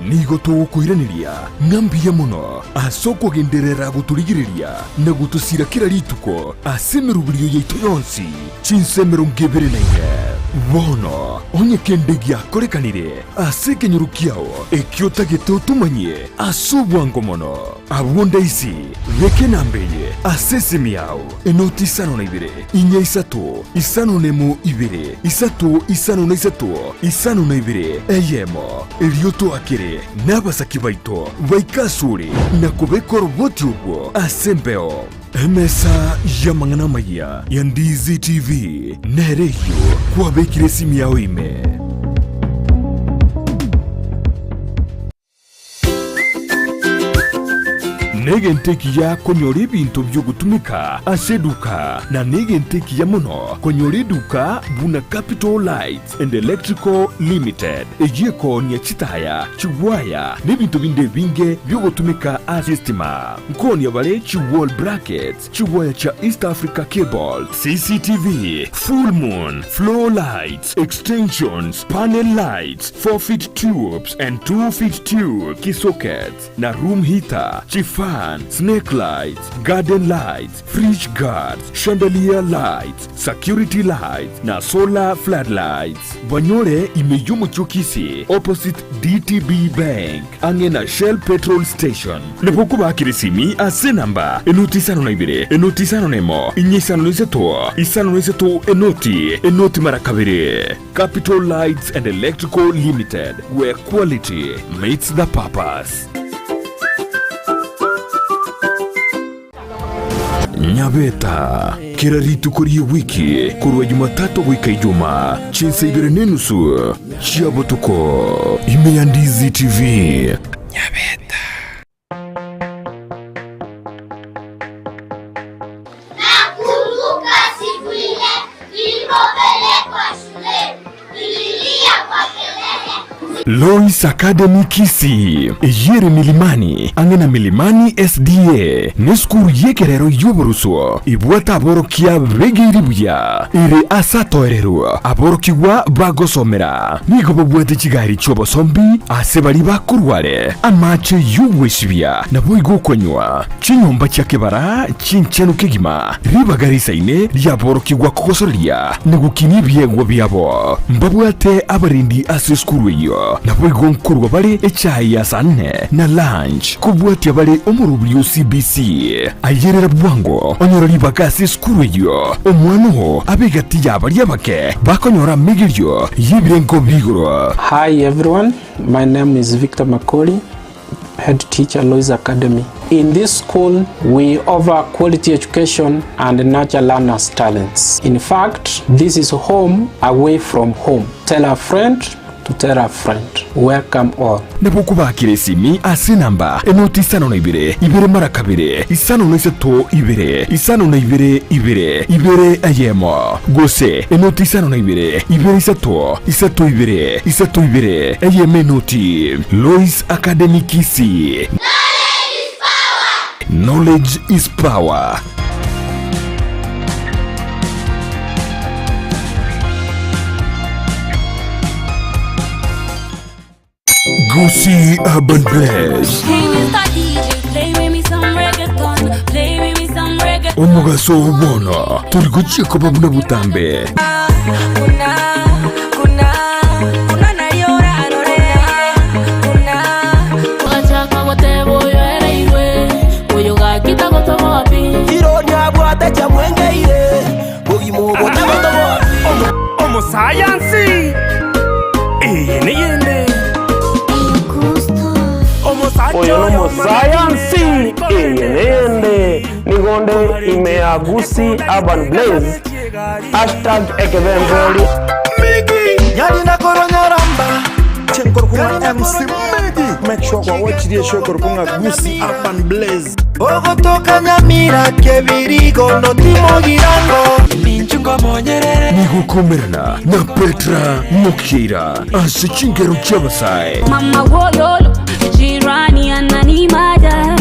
nigo tugukwiraniria ngambia muno asoko genderera guturigireria na gutusira kira rituko asemerubirio yaitu yonsi chinsemero ngeberenaire bono onye kendegia korekanire asekenyurukiao ekiotagete utumanye asubwango mono abunda isi reke nambeye asesimiao enoti isano na ibere inya isato isano nemu ibere isato isano na isato isano na ibere eyemo erioto akire n'abasaki baito baikasure nakubekora boti ubwo asembeo emesa yamangana maya ya Ndizi TV nereyo kwabekire simu yawe ime. Negenteki ya konyori bintu byo gutumika aseduka na negenteki ya muno konyori duka buna Capital Lights and Electrical Limited ejeko ni chitaya chiwaya n'ibintu binde binge byo gutumika asistima nkoni yabale chiwall brackets chiwaya cha East Africa Cable, CCTV, full moon, floor lights, extensions, panel lights, 4-feet tubes and 2-feet tube sockets na room heater, chifa, snake lights, garden lights, fridge guards, chandelier lights, security lights na solar floodlights. Banyore imeyumu chukisi opposite DTB Bank angena Shell petrol station. Nepoku bakirisimi ase namba enotisano na ibire enotisano nemo inyisano niseto enoti marakabire. Capital Lights and Electrical Limited, where quality meets the purpose. Nyabeta kira ritu kuri wiki kurwa Jumatatu wika Ijumaa chinsa ibere nenusu chiabotuko ime ya Ndizi TV. Nyabeta nakumbuka siku ile nilipopelekwa shule nililia kwa kelele. Lois Academy Kisii yere milimani angena milimani SDA neskuru yekerero yuburuso ibwata aborokia begiribuya ire asatoerero aborokiwa bagosomera nigo bobwete kigari cyobosombi asebali bakurware amache yuweshibya naboigo konywa chinyomba cyakebara chinchenu kigima ribagarisa ine ryaborokiwa kokosoria negukinibye byabo mbabwate abarindi aseskuru yo naboigo nkurwa bali echayi ya sanne na lunch kubwate bali omurubyo CBC ayerera bwango onyorori bakasi skuru yo omwano abegati yabali abake bakonyora migiryo yibrengo bigoro. Hi everyone, my name is Victor Makori, head teacher Lois Academy. In this school, we offer quality education and nurture learners' talents. In fact, this is home away from home. Tell a friend to tell a friend. Welcome all. Nabokubakire simi ase namba enoti isano na ibere marakabire isano na isato ibere ayemo gose enoti isano na ibere isato ibere ayeme noti. Lois Academy Kisii. Knowledge is power. Gusii Urban Blaze. Omugaso ubona turiguciye ko babuna butambe. Science. Oyo science nende nigonde imea Gusii Urban Blaze #ekebemboli Yali na koronyaramba Chenkorkuma MC make sure kwa watch the show kurunga Gusii and Blaze Ogotoka Nyamira kebirigo no timo girango Ninchungo monyerere Nigukomerana na Petra Mukira Asichingero Chabasai Mama woyolo jirani ananimada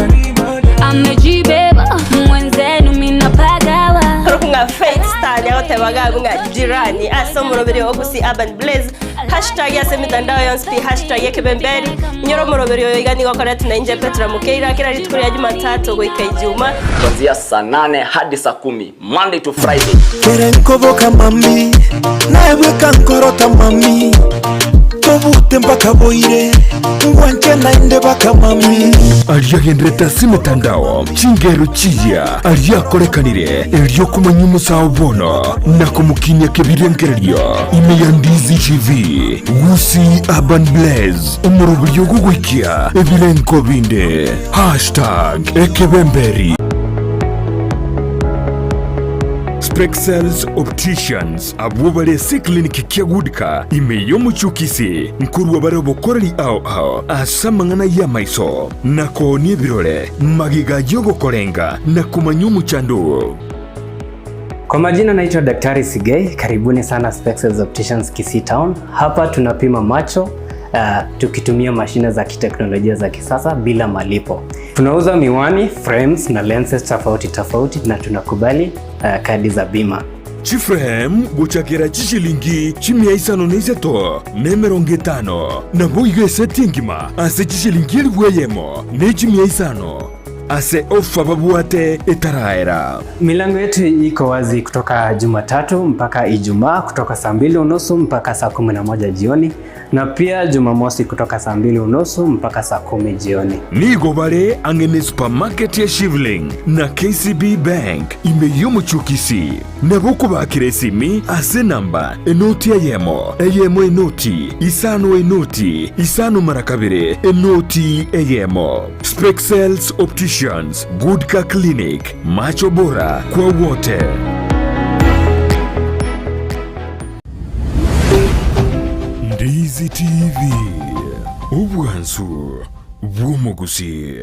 amejibeba mwenzenu minapagawa Kurunga Faith Star yote wagagunga jirani asomuroberi Gusii Urban Blaze hashtag ya semitandao yonspi hashtag ya kebemberi nyoro moroberi yoigani gokora tunainje Petra Mukira kila litukuri ya Jumatatu goika Ijumaa kuanzia saa 8 hadi saa 10 Monday to Friday. Kere nkoboka mami naeweka nkorota mami tobute mpaka boire ngwanche naende baka mami aliagendreta simitandao chingero chija aliakorekanire elio kumanyumu sao bono na kumukinya kebirengererio ime ya Ndizi TV Gusii Urban Blaze umurubulio gugwikia ebilenko binde hashtag ekebemberi Spexels Opticians abubale clinic kiagudika imeyo muchukisi nkuru wabare bokoreri ao asamangana ya maiso nako ni birole magiga yogo korenga na kumanyumu chandu. Kwa majina naitwa Daktari Sigei, karibuni sana Spexels Opticians Kisii Town. Hapa tunapima macho tukitumia mashine za kiteknolojia za kisasa bila malipo. Tunauza miwani, frames na lenses tofauti na tunakubali kadi za bima. Chiframe guchakira chishilingi chimia isano neiseto nemeronge tano na boiga setingima ase chishilingi elweyemo ne chimia isano ase ofa babuate etaraera. Milango yetu iko wazi kutoka Jumatatu mpaka Ijumaa kutoka saa 2:30 mpaka saa 11 jioni na pia Jumamosi kutoka saa 2:30 mpaka saa 10 jioni. Nigo bare angene supermarket ya Shivling na KCB Bank imeyo muchukisi na buku bakiresimi ase namba enoti eyemo enoti isano marakabire enoti eyemo. Spexels Opticians, Good Car Clinic, macho bora kwa wote. Ndizi TV, ubwansu bw'Gusii.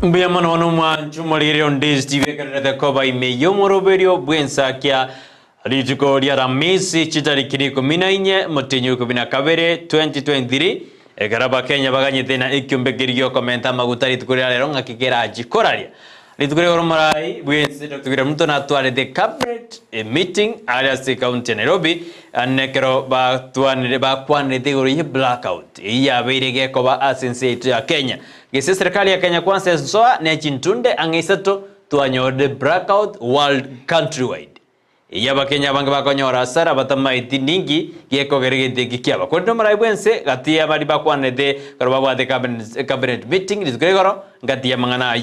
Mbuya mano mwanju mulire Ndizi TV karete koba imeyo moroberio bwensakia Ritiko ria Alhamisi chitariki 14 mutinyu 12 2023 ekaraba Kenya baganyite na ikyumbekirio komenta magutari tukuria lero ngakigera jikoraria litukure oromarai bwense Dr. Mto na twale the cabinet meeting alias county Nairobi anekero ba twanire ba kwanite gori blackout iya beirege koba asense ya Kenya gese serikali ya Kenya kwanza soa ne chintunde angeisato twanyode blackout world countrywide yaba Kenya bange bakonyora sara batamaiti ningi gieko gerigite gikiaba kondo marai bwense gatia bari bakwanete karoba bwa the cabinet meeting litugregoro ngatia mangana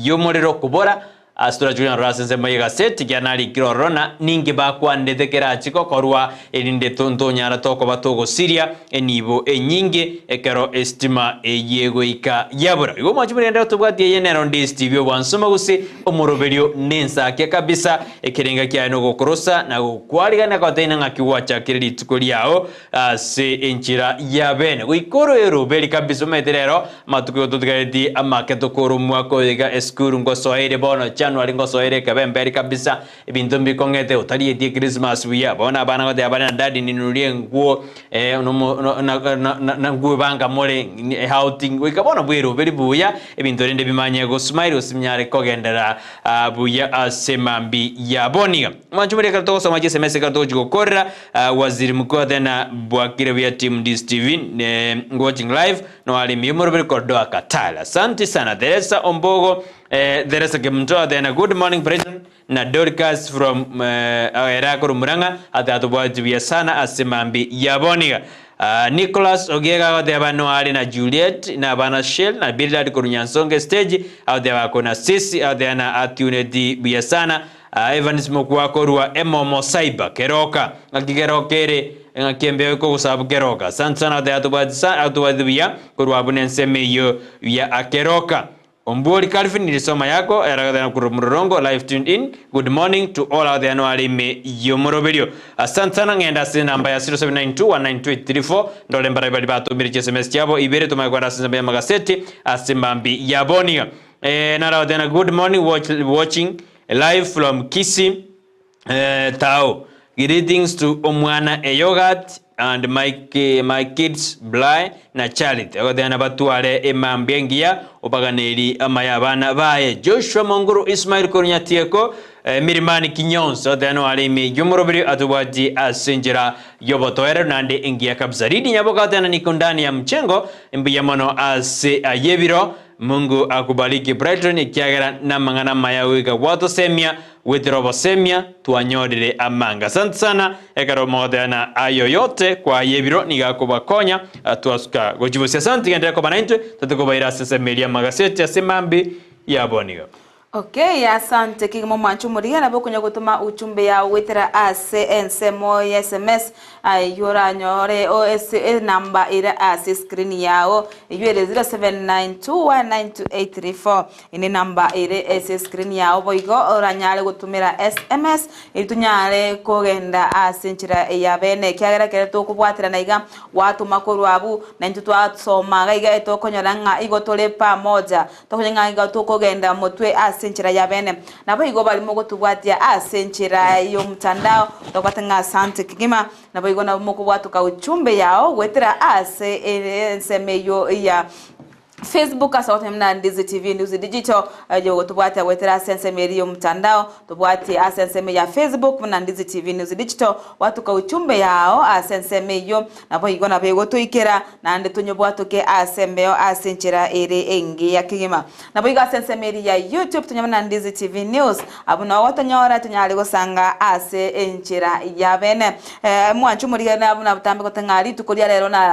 yu morero kubora astura julian rasense mayiga set kianari kirorona ningi bakwanete kerachiko korwa elinde tontonyara toko batogo Syria enibo enyingi ekero estima eyego ika yabura igo machimuri ndo tubwatie yenero Ndizi TV wansoma Gusii omoroberio Ensakia kabisa ekirenga kya no gokorosa na gukwarigana kwataina ngakiwacha kiriri tukuriao se enchira yabene goikoro eroberi kabisa meterero matuko tutugareti amaketo koro mwako ega eskuru ngosoere bono January ngosoere kabemberi kabisa ibintu mbikongete utari die Christmas wiya bona bana ngote abana dadi ninulie nguo na nguo banga mole outing wikabona bwero beri buya ibintu rende bimanye go smile usimnyare kogendera buya asemambi yaboniga manchumere karto soma SMS karto jikokora waziri mkuu tena bwakire vya team Ndizi TV watching live no ali mimoro kordo akatala. Asante sana Teresa Ombogo Teresa Kemumtoa tena good morning president na Dorcas from Erakuru Muranga atatubwajibia sana asemambi yaboniga. Nicholas Ogega wade abano ali na Juliet na bana Shell na Bildad Kurunyansonge stage wade wakona sisi wade na Atunedi Biasana Evans Mokuwa Korua Emomo Cyber Keroka akigerokere nga kembe ko sabu keroka sana de atubadi bia kurwa bunen semeyo ya akeroka Ombori Calvin nilisoma yako eragadana kurumurongo live tuned in. Good morning to all out there no alime yomoroberio. Asante sana ngenda sina namba ya 0792192834 ndole mbara bali bato mbiri SMS yabo ibere to magwara sina ya magaseti asimbambi yaboniga. Nara dena good morning watching live from Kisii Tao. Greetings to Omwana Yogurt and my kids Bly na Charity. Agodana batuare emambengia obaganeri amayabana bae. Joshua Monguru Ismail Kornyatieko Mirimani Kinyonso dano alimi jumurobiri atubati asinjira yobotoere nande ingia kabzaridi nyaboka tena nikondani ya mchengo mbiyamano ase ayebiro. Mungu akubariki Brighton ikiagera na mangana mayawiga wato semia wetirobo semia tuanyodire amanga. Asante sana ekaro modena ayo yote kwa yebiro nigakubakonya tuasuka gojibusi. Asante ngendera kwa banaintwe tatukubaira sese media magaseti asemambi yaboniga. Okay, asante kigamo manchu muriga nabo kunya gutuma uchumbe ya wetera ase ensemo SMS ayora nyore OS number ira ase screen yao yure 0792192834 ini number ire ase screen yao boigo oranyale gutumira SMS itunyale kogenda ase nchira ya bene kyagera kere to kubwatira naiga watu makuru abu na ntutu atsoma gaiga to konyoranga igotole pamoja to konyenga iga to kogenda motwe ase nchira ya bene nabo igo bali mogo tubwatia ase nchira yo mtandao tokwatenga asante kigima nabo igo na mogo bwatu ka uchumbe yao wetera ase ensemeyo ya Facebook asawate mna Ndizi TV News Digital jogo tubwate wetera sense meriyo mtandao tubwate asense ya Facebook mna Ndizi TV News Digital watu ka uchumbe yao asense meyo nabo igona bego tuikera na ande tunyobwatu ke asembeo asenchira ere engi ya kigima nabo iga asense meri ya YouTube tunyamana Ndizi TV News abuna watanyora tunyali gosanga ase enchira ya bene mwanchu muri na abuna butambe kotangari tukoria rero na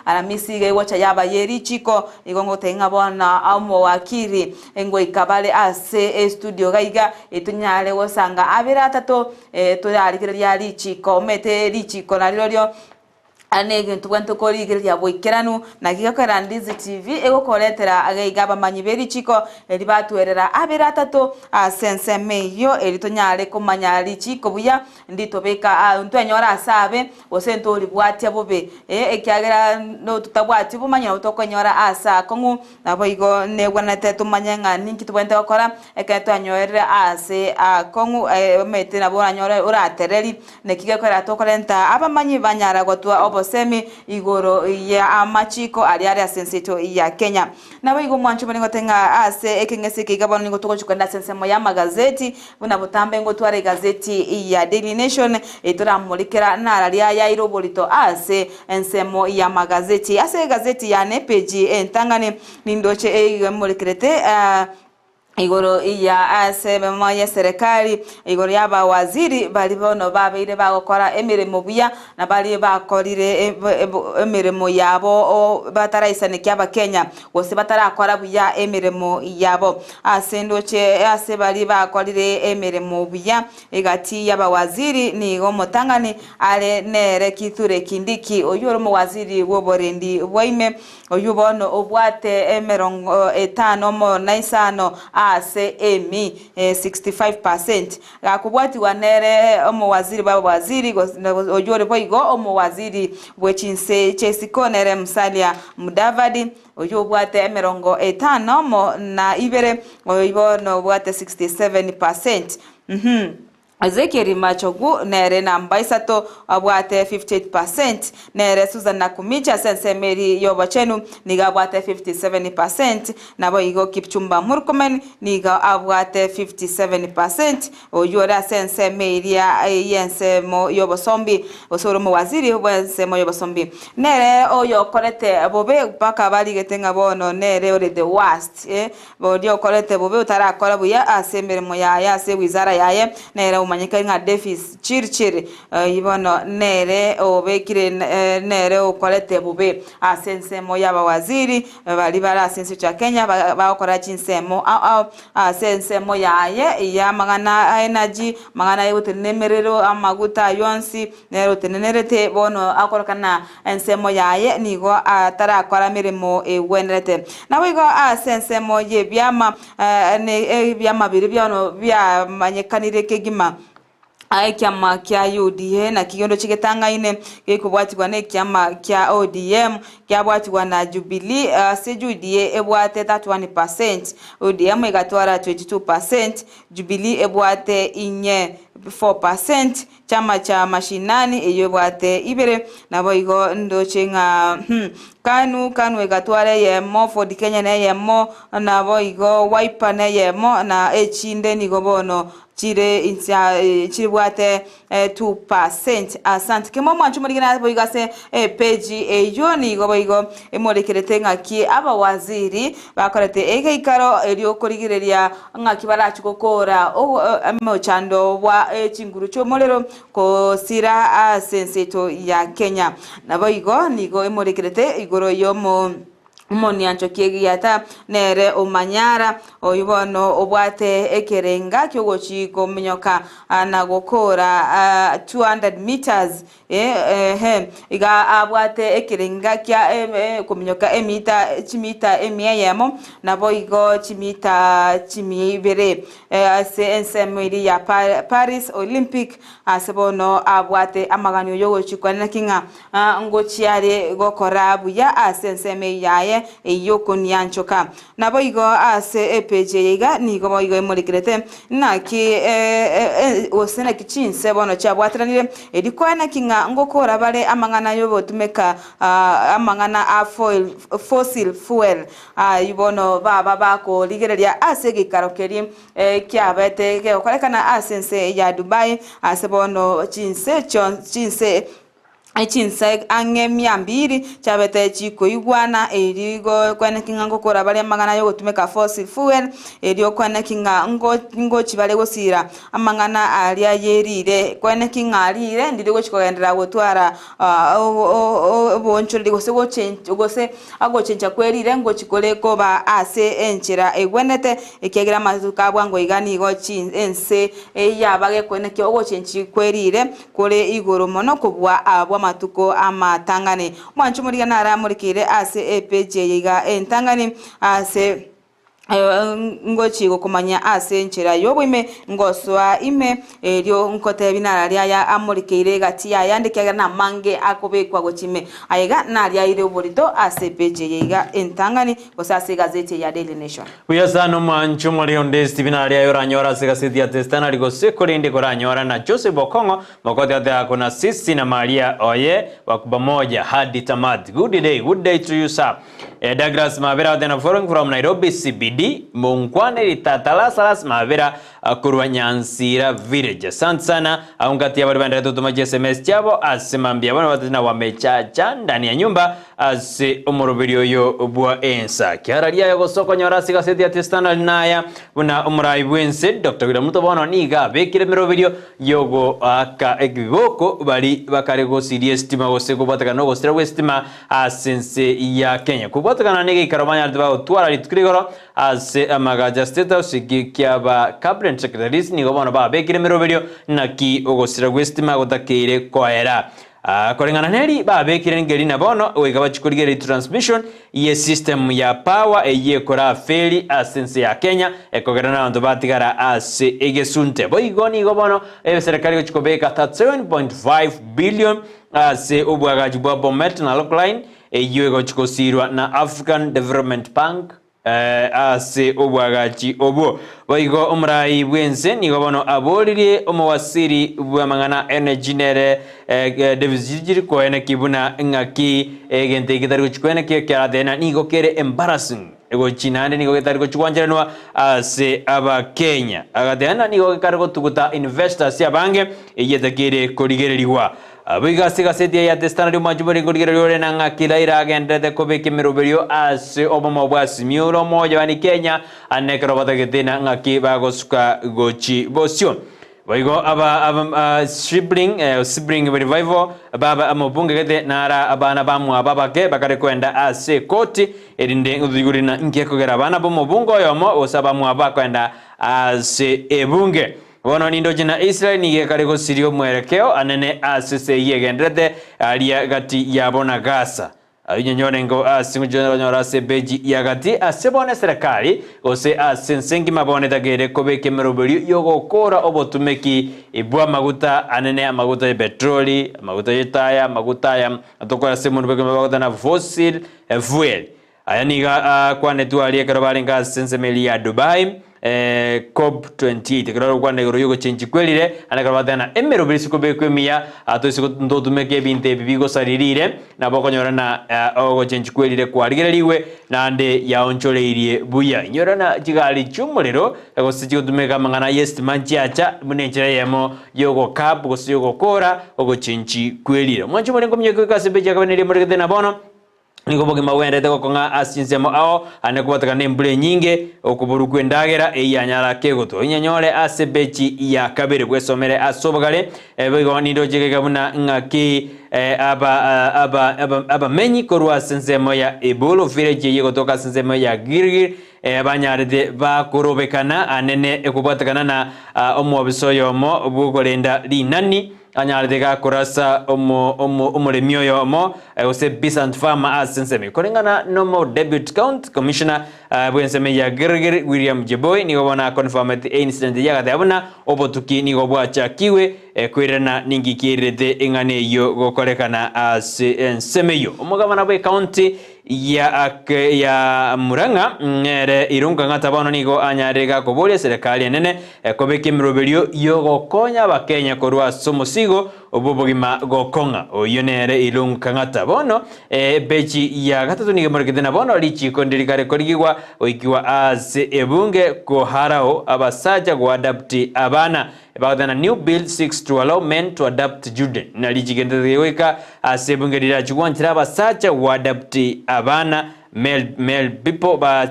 Alhamisi ge wacha yaba yeri chiko igongo tenga bona amo wakiri ngo ikabale ase studio gaiga etunyale wosanga abira tato tuyarikira lichiko mete lichiko na lolyo anege ntugwanto kori igirya boikeranu na gigakora Ndizi TV ego koletera agaiga bamanyiberi chiko eri batwerera abira tato sense meyo eri tonyale komanyali chiko buya nditobeka ntwenyora asabe osento uri bwati abobe ekyagera no tutabwati bumanya utokonyora asa kongu nabo igo negwanate tumanyanga ninki tubwente bakora ekatwanyorera ase kongu mete nabo anyora uratereri nekigakora tokolenta abamanyi banyara gotwa semi igoro ya amachiko aliari asensito ya Kenya nabo igo mwanchu bani gotenga ase ekengese kigabano ngo tukochukanda sensemo ya magazeti buna butambe ngo tware gazeti ya Daily Nation etora mulikera naralia ya irobolito ase ensemo ya magazeti ase gazeti ya nepeji entangane nindoche mulikirete igoro iya ase mama ya serikali igoro yaba waziri bali bono babeire bagokora emirimo buya na bali bakorire emirimo yabo bataraisane kyaba Kenya wose batarakora buya emirimo yabo ase ndoche ase bali bakorire emirimo buya igati yaba waziri ni gomotangani ale nere kiture kindiki oyuro mu waziri woborendi bwaime oyubono obwate emerongo etano mo naisano ase emi 65% akubwati wanere omo waziri baba waziri oyore boigo omo waziri bwechinse chesikonere msalia Mudavadi oyobwate emerongo etano mo na ibere oyibono bwate 67%. Ezekiel Machogu nere namba isato abwate 58%, nere Susan Nakumicha sense Mary Yobachenu niga abwate 57%, nabo igo Kipchumba Murkomen niga abwate 57%, oyora sense Mary yense mo Yobosombi osoro mo waziri wense mo Yobosombi nere oyo kolete bobe paka bali getenga bono nere ore the worst bodio kolete bobe utara kola buya asembere mo ya se wizara yaye nere manyeka nga Davis Chirchir ibono nere obekire nere okolete bube asensemo y'abawaziri bali barasense cha Kenya bakora chinsemo asensemo yaye ya magana energy magana yotenemerero amaguta yonsi nero tenenerete bono akorokana ensemo yaye nigo atara akora mirimo ewenrete nawe go asensemo ye byama ne byama biri byano bya manyekanire kegima kiama kia UDA na kigondo chigetangaine gekubwatirwa ne kiama kia ODM kyabwatirwa na Jubilee se UDA ebwate 31%, ODM egatwara 22%, Jubilee ebwate inye 4%, chama cha mashinani eyebwate ibere nabo igo ndochenga kanu egatware yemo for the Kenya na yemo nabo igo Wiper na yemo na echinde nigo bono chire bwate 2%. Asante kemo mwanchu murigana boigase page eyo nigo boigo emorekerete ngaki abawaziri bakorete egeikaro elio korigireria ngaki barachu gukora mochando bwa chinguru chomolero ko sira asenseto ya Kenya nabo igo nigo emorekerete igoro yomo Moni ancho kiegiyata nere omanyara oyibono obwate ekerenga kyogochi komenyoka na gukora 200 meters iga abwate ekerenga kya komenyoka chimita emiyemo nabo igo chimibere se ensemiri ya Paris Olympic asebono abwate amaganyo yogochi kwana kinga ngochiare gokora buya asenseme yaye eyoko nyanchoka nabo igo ase page yiga nigo boigo emurikirete naki osena kichinse bono chabwatranire edikwana kinga ngokora bare amangana yobotumeka amangana a fossil fuel ibono baba bako ligereria ase gikarokeri kyabete ke okolekana asense ya Dubai ase bono chinse ange 200 chabete chiko igwana erigo kwana kinga ngokora bali amangana yo gutumeka fossil fuel eriyo kwana kinga ngo chibale gosira amangana alia yerire kwana kinga alire ndirigo chikogendera gutwara boncho ligose gose agochencha kwerire ngo chikoleko ba ase enchira egwenete ekegera mazuka bwango igani go ense yabage kwana kyo gochenchi kwerire kore igoro mono kubwa abwa matuko amatangane mwanchu muri nara murikire ase page yiga entangane ase ngochi gokomanya ase nchera yobwime ngoswa ime eryo nkote binara lya amurikire gati yandikaga na mange akobekwa gochime ayiga narya ire oborito ase page yiga entangane gosase gazeti ya Daily Nation uyasano mwanchu muri Ndizi binara yoranyora se gazeti ya Testana ligose korinde koranyora na Joseph Bokongo mokote ate kuna sisi na Maria Oye wakuba moja hadi tamati. Good day to you sir. Douglas Mavera tena following from Nairobi CBD Mungwane litatalas Mavera kurwa Nyansira village. Asante sana aungati ya baribanda tutuma SMS chabo asemambia wana watina wamechacha ndani ya nyumba ase umurubiri yo bwa Ensakia hararia yo soko nyorasi gazeti ya Testana linaya una umurai wense Dr. William Mutobono niga bekire mirubiri yogo aka egigoko bali bakarego serious tima gose kubataka no gosira westima asense ya Kenya kubataka nege karomanya ndaba utwara litukirigoro ase amagaja state house gikyaba cabinet secretaries ni gobono ba bekire mirubiri naki ogosira westima gotakire koera korengana neri ba bekire ngeri nabono wegaba chikurigere transmission ye system ya power eye kora feri asense ya Kenya ekogerana ndo batigara ase egesunte boigoni gobono serikali gochikobeka 7.5 billion ase ubwagaji bwa bomet na lockline eye gochikosirwa na African Development Bank ase ubwagaji obo boigo umrai bwense ni gobono abolire omowasiri bwamangana energy nere devizijiri ko ene kibuna ngaki gente gitari kuchkwene kya dena ni gokere embarrassing ego chinande ni goketari kuchwanjeranwa ase aba Kenya agadena ni gokare gotuguta investors ya bange yetakire korigereriwa abiga gazeti ya Testana ri majubari ngorigere na ngakira iragende de kobeke miroberio ase obama bwasi miuro moja bani Kenya anekero batagete na ngaki bagosuka gochi bosio Baigo aba sibling revival baba amobunge gete nara abana bamwe ababake bakare kwenda ase koti erinde udhigurina nkekogera abana bomobungo yomo osaba mwe abakwenda ase ebunge bono nindo jina Israel nige karego sirio mwerekeo anene ase se yegendrede alia gati yabona Gaza Nyonyore ngo nyora se beji yagati asebone serikali ose asensengi mabone tagere kobeke merobeli yogo kora obotumeki ibwa maguta anene maguta ya petroli maguta ya taya maguta ya atokora semunu beke maguta na fossil fuel ayaniga kwane tu aliye karabali nga sensemeli ya Dubai COP28 kero kwa negoro yugo chenji kwelire anakarabadana emero birisiko bekwemia atosiko ndotumeke binte bibigo saririre na bokonyora na ogo chenji kwelire kwarigereriwe nande yaoncholeirie buya nyorana jigali chumulero egositi otumeka mangana yes manchiacha munenchera yemo yogo COP gosiyogo kora ogo chenji kwelire mwancho murengo myeko kasebeja kabenere murekete na bono niko boge mawende teko konga asinsemo ao anekubataka nembule nyinge okuburu kwendagera eyanyara kegoto inyanyole asebechi ya kabere kwesomere asobagale bego nindo jege gabuna ngaki aba menyi korwa sensemo ya ebolo village yego toka sensemo ya girgir banyaride bakorobekana anene ekubatakana na omwabisoyo mo bugolenda linani anyaride ga korasa omuremyo yomo ose Bisant Farmer asensemi kolingana nomo debut count commissioner bwenseme ya Gerger William Jeboy ni gobona confirmed incident ya gadabuna obotuki ni gobwacha kiwe kwirana ningikirete engane yo gokorekana asensemeyo omugabana bwe county ya Muranga nere irunga ngatabono nigo anyarega kobolia serikali nene kobeke mirobelio yogo konya bakenya korwa somosigo obobogima gokonga oyonere irunga ngatabono bechi ya gatatu nige morgedena bono lichi kondirikare korigwa oikiwa as ebunge ko harao abasaja go adapti abana about the new bill seeks to allow men to adopt children na lichigendeweka asebunge lirachwanchira abasaja go adapti abana male people ba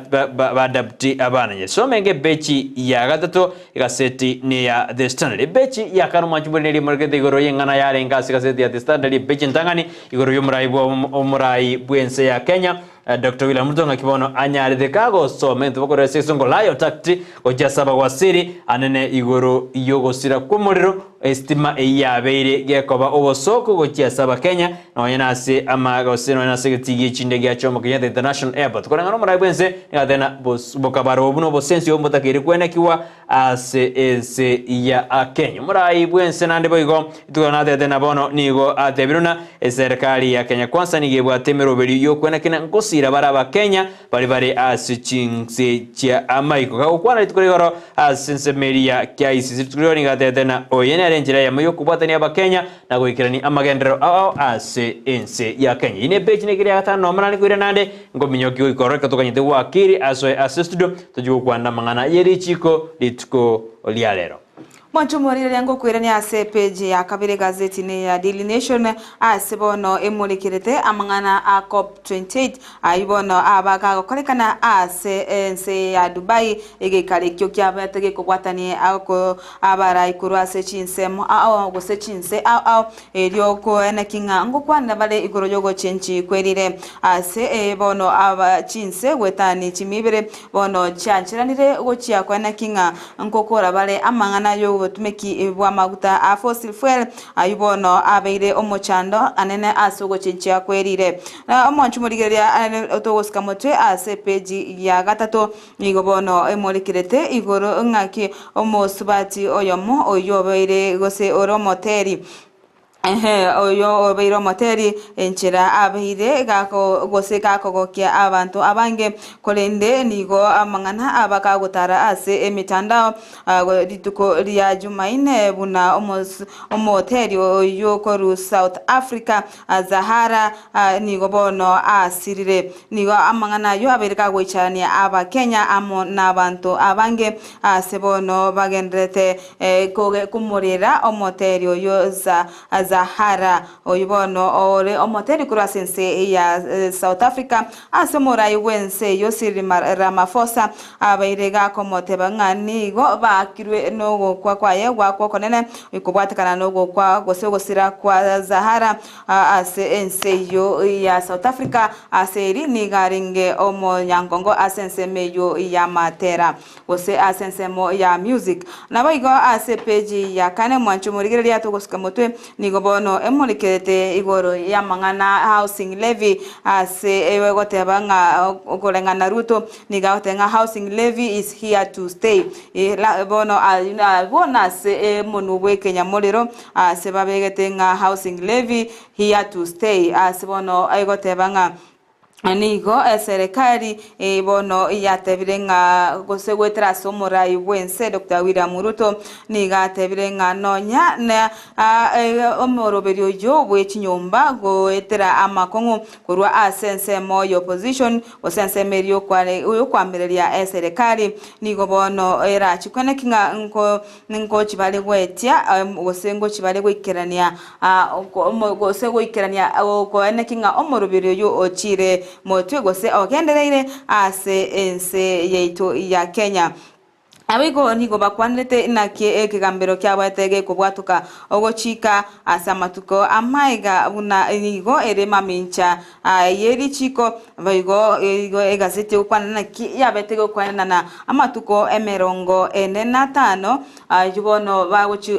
adapti abana yesomenge bechi ya gatatu ikaseti ni ya the standard bechi ya kanuma chuboneri market igoro yengana yare ngasi kaseti ya the standard bechi ntangani igoro yomurai bwense ya Kenya Dr. William Ruto ngakibono anyaride kago somento bakore sesongo layo takti ojasaba wasiri anene igoro yogo sira kumuriro estima eyabeire gekoba obosoko gochiasaba Kenya no yanase amagosino yanase tigi chindege achomo Kenyatta International Airport koranga no murabwense ngatena bokabaro obuno bosensi omutakiri kwene kiwa ase ya Kenya murai bwense nande boigo itugana tena bono nigo atebiruna serikali ya Kenya kwanza nigebwa temero beli yo kwene kina ngosira baraba Kenya bari asichinse cha amaiko kakukwana litukurigoro asensemeria KICC tukurigoro ngatena oyene njira ya mayo kubatani aba Kenya na goikirani amagendero ao ase ense ya Kenya ine page ne kiriya gatano manani kwira nande ngominyoki ikoreka tukanyite wakiri aso studio tujuko kwanda mangana yeri chiko lituko lialero Mwancho morire yango kwirani ase page ya kabire gazeti ne ya Daily Nation asebono emulikirete amangana a COP28 ayibono abaga korekana ase ense ya Dubai egekale kyo kyabate kubwatani ako abara ikuru ase chinsemo ao gose chinse ao erioko enakinga ngokwana bale igoro yogo chenchi kwerire ase bono aba chinse wetani chimibere bono chanchiranire gochia kwa enakinga ngokora bale amangana yo tumeki bwa maguta a fossil fuel ayubono abeire omochando anene asogo chinchia kwerire na omonchu murigeria otogosika motwe ase page ya gatatu igobono emolikirete igoro ngaki omosubati oyomo oyobeire gose oromoteri oyo obeiro moteri enchira abire gako gose gako gokia abantu abange kolende nigo amangana abakagutara ase emitandao dituko lya Jumaine buna omoteri oyo koru South Africa Zahara nigo bono asirire nigo amangana yo abereka goichania aba Kenya amo nabantu abange sebono bagendrete koge kumurira omoteri oyo Zahara oyibono ore omoteri kura sense ya South Africa asomorai wense Yosiri Ramaphosa abairega komoteba ngani go bakirwe no kwa yegwa kwa konene ikubwatikana no kwa gosira kwa Zahara ase enseyo ya South Africa aseri nigaringe omo nyangongo asense meyo ya matera gose asense mo ya music nabaigo ase page ya kane mwancho murigere ya togosika motwe nigobono emulikete igoro ya mangana housing levy ase ewe goteba nga okolengana Ruto nigaotenga housing levy is here to stay la bono bona se monubwe Kenya molero ase babegete nga housing levy here to stay ase bono egoteba nga anigo serikali bono yatebirenga gosegwetra somorai wense Dr. William Ruto niga tebirenga nonya na omoroberio yo bwechinyomba goetera amakongo kurwa asense moyo opposition osense merio kwale uyo kwambereria serikali nigo bono era chikone kinga nko chibale gwetia gosengo chibale gwikerania gosego ikerania ko ene kinga omoroberio yo ochire motwe gose ogendereire ase ense yeito ya Kenya abigo nigo bakwanete nake ekigambiro kyabwatege kubwatuka ogochika asamatuko amaiga una nigo ere mamincha yeri chiko bigo egazeti ukwanana ki yabetege ukwanana amatuko emerongo ene na 5 yubono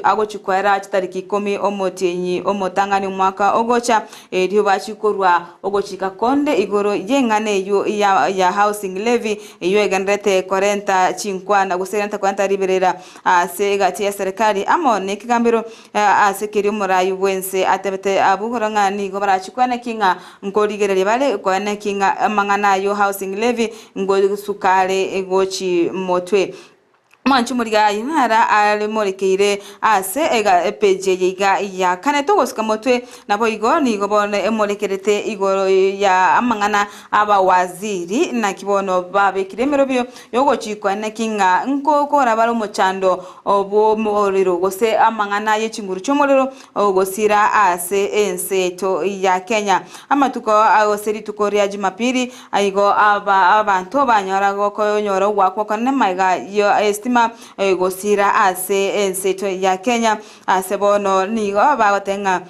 agochikwera chitariki 10 omotenyi omotangani mwaka ogocha eriyo bachikorwa ogochika konde igoro yengane yo ya housing levy iyo eganrete 40 na gusenta kwanta riberera ase gati ya serikali amone kigambiro ase kiri murai wense atebete abuhoranga ni go barachikwana kinga ngorigerere bale kwana kinga mangana yo housing levy ngo sukale egochi motwe manchu muriga inara ale morekeire ase ega page yiga ya kane togosika motwe nabo igo ni gobone emorekerete igoro ya amangana aba waziri na kibono babe kiremero byo yogochikwa na kinga nko rabaro mochando obo morero gose amangana yechinguru chomorero ogosira ase enseto ya Kenya amatuko agoseri tukoria Jumapili aigo abantu banyorago ko nyoro gwako kane maiga yo estima gosira ase enseto ya Kenya ase bono nigo bagotenga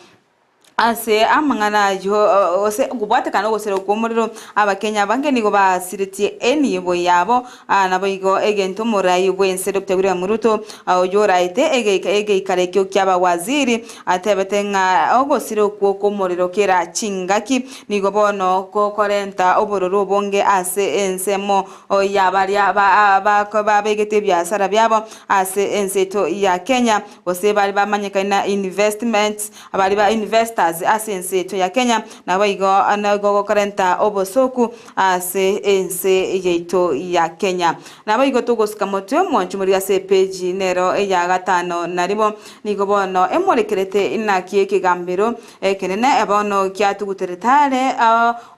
ase amangana yo ose gubate kana gosero komorero abakenya bange nigo basiriti enibo yabo nabo igo egento morai wense Dr. William Ruto oyoraite ege karekyo kyaba waziri atebetenga ogosiro ko komorero kera chingaki nigo bono ko 40 obororo bonge ase ensemo oyabali aba begete byasara byabo ase enseto ya Kenya ose bali bamanyekana investments abali ba investors asense to ya Kenya na baigo anago 40 obosoku ase ense yeito ya Kenya na baigo togosika motwe mwanchu muri ase page nero ya gatano naribo nigo bono emorekerete inaki kigambiro kenene ebono kyatuguteretale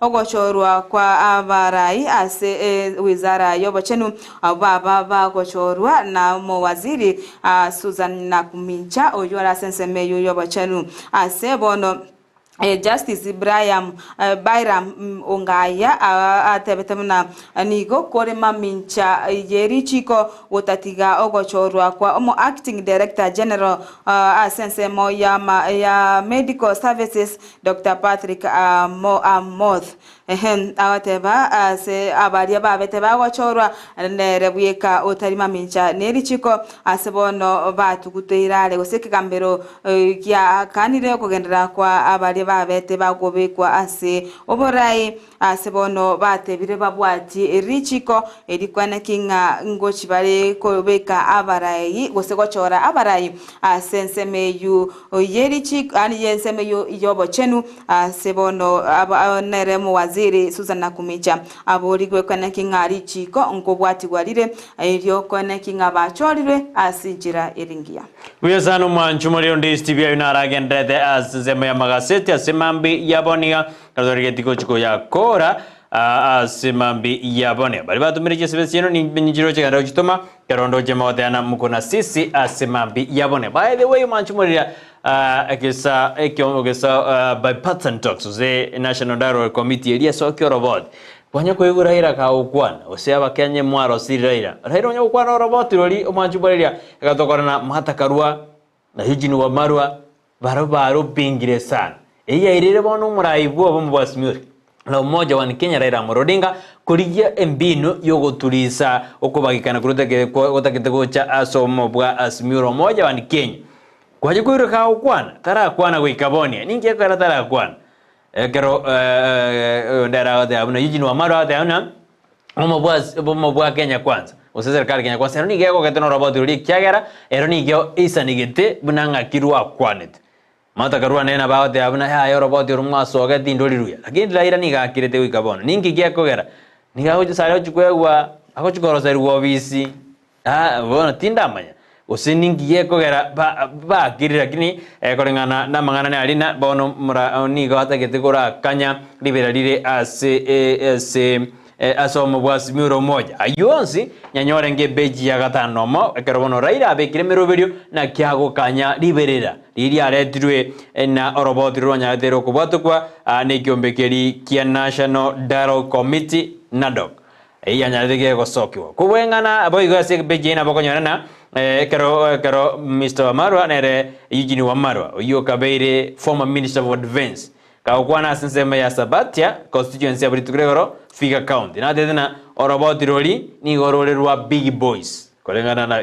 ogochorwa kwa abarai ase wizara yobochenu baba bagochorwa na mowaziri Susan Nakumincha oyora sense meyo yobochenu ase bono Justice Byram Ongaya atebetemna nigo korema mincha yeri chiko wotatiga ogochorwa kwa omo acting director general asense mo ya medical services Dr. Patrick Moth awateba se abaria babeteba gochorwa nerebuyeka otarima mincha neri chiko asebono batuguteirale goseke gambero kya kanire kugendera kwa abaria babete bagobekwa ase oborai asebono batebire babwati erichiko erikwana kinga ngochi bare kobeka abarai gosegochora abarai asensemeyu yerichiko ani yensemeyu yobochenu asebono neremo waziri Susan Nakumincha aborigwe kwana kinga arichiko nkobwati gwarire eryo kwana kinga bachorire asinjira eringia Uyasano mwanchu muri Ndizi TV yunaragendete azema ya magaseti asemambi yabonia kadorigetico chiko ya kora asemambi yabonia bali batumirije sebesino ni benjiro chikanda uchitoma karondo jema wateana mukona sisi asemambi yabonia by the way mwanchu muri Ekisa bipartisan talks ze National Dialogue Committee elia sokyo robot. Kwanya kwigura ira ka ukwana oseba Kenya mwaro sirira. Raira nya ukwana robot roli omanjubaria gatokorana matakarua na hiji ni wamarwa barabaro bingire sana. Iya irire bono muraibu abo mubasmuri. Na umoja wa Kenya Raila Odinga kurigia embino yogoturisa okubagikana kuruteke gotaketegocha asomo bwa asmuro moja wa Kenya. Kwaje kwiro ka ukwana tara kwana gwikabonia ninge kwara tara kwana kero ndara wate abuna yiji no amaro wate abuna omo bwa Kenya kwanza ose serikali Kenya kwanza ero nige goketeno robot uri kyagera ero nige isa nigete bunanga kirwa kwanete mata karua nena bawate abuna ya robot uri mwaso gati ndoliruya lakini Raila niga kirete gwikabona ninge gyakogera niga hoje sare chukwegwa akochukoro sare wobisi bona tindamanya usiningiye kogera ba kiri lakini korengana na mangana ne alina bono mura ni gata getegora kanya libera lire asomo bwa simuro moja ayonsi nyanyore nge beji ya gatano mo ekerobono Raila abekire meroberio na kyago kanya liberera liri aretirwe na oroboti ronya dero kubatukwa ne kiombekeri kia National Dialogue Committee NADOC yanyarege gosokyo kubwengana boigo ase beji na bokonyana kero Mr. Wamarwa nere Eugene Wamarwa uyo kabeire former Minister of Defense kaukwana sinsema ya Sabatia constituency ya Brighton Figa County na dedena oroboti roli ni gororerwa Big Boys kolengana na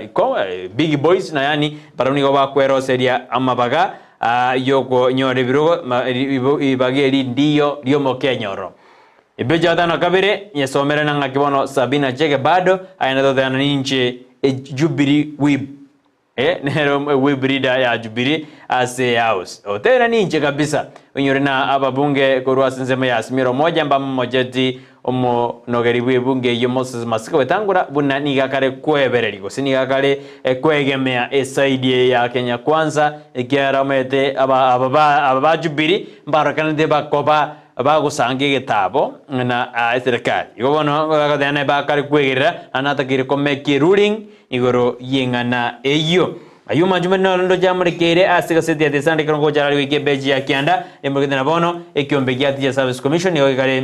Big Boys na yani paruni goba kwero seria amabaga yoko nyore birogo ibageri ndiyo liomo kenyoro ibeja tano kabere yesomera nanga kibono Sabina Chege bado aina dodana ninche Jubilee Wib nero Wibrida ya Jubilee ase house otera ninche kabisa unyorena ababunge korwa sinsema ya Asmiro moja mbamo mojeti omo nogeriwe bunge yo Moses Masika wetangura buna nigakare kwebereriko sinigakare kwegemea esaidie ya Kenya kwanza ikiara mete aba Jubilee mbarakanende bakoba bagusange getabo na serikali igobono gagadane bakari kwegerera anatakire komeke ruling igoro yengana eyo ayuma jumeno ndo jamurikere asigasete de sande krongo jarali wike beji ya kianda emugedena bono ekiombe gyati ya service commission yogare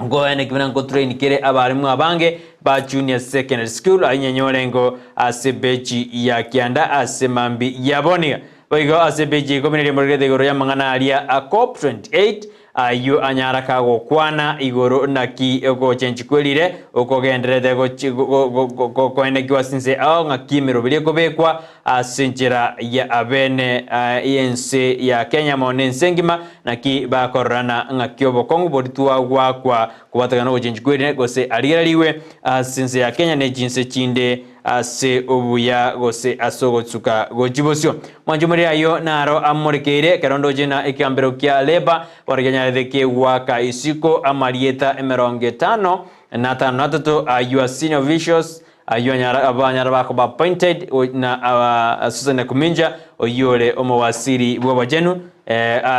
ngoene kibana ko train kere abarimu abange ba junior secondary school ainyanyorengo asebeji ya kianda asemambi yaboniga boigo asebeji community murigede igoro ya mangana alia a cop 28 ayo anyara kago kwana igoro naki oko chenchi kwelire oko genderete go koene kiwasinse ao ngakimiro bile kobekwa asenjera ya abene ENC ya Kenya monense ngima naki bakorana ngakiobo kongo boditua kwa kubatagana go chenchi kwelire gose aliraliwe asense ya Kenya ne jinse chinde ase obuya gose asogotsuka gojibosyo mwanjumuri ayo naro amurikire karondo jina ikambero kya leba wariganyareke waka isiko amarieta 55 na 53 ayo senior officials ayo nyara abanyara bako ba appointed na Susan Kuminja oyole omowasiri bwabajenu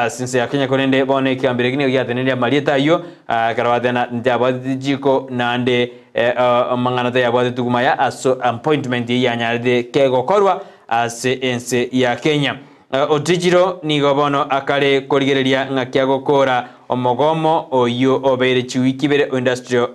since ya Kenya konende bone ikambere gine yatenende amarieta ayo karawatena ndabadijiko nande manganata ya bwate tugumaya aso appointment ya nyarde kego korwa ase ense ya Kenya otijiro ni gobono akale korigereria ngakyago kora omogomo oyo obere chiwikibere industrial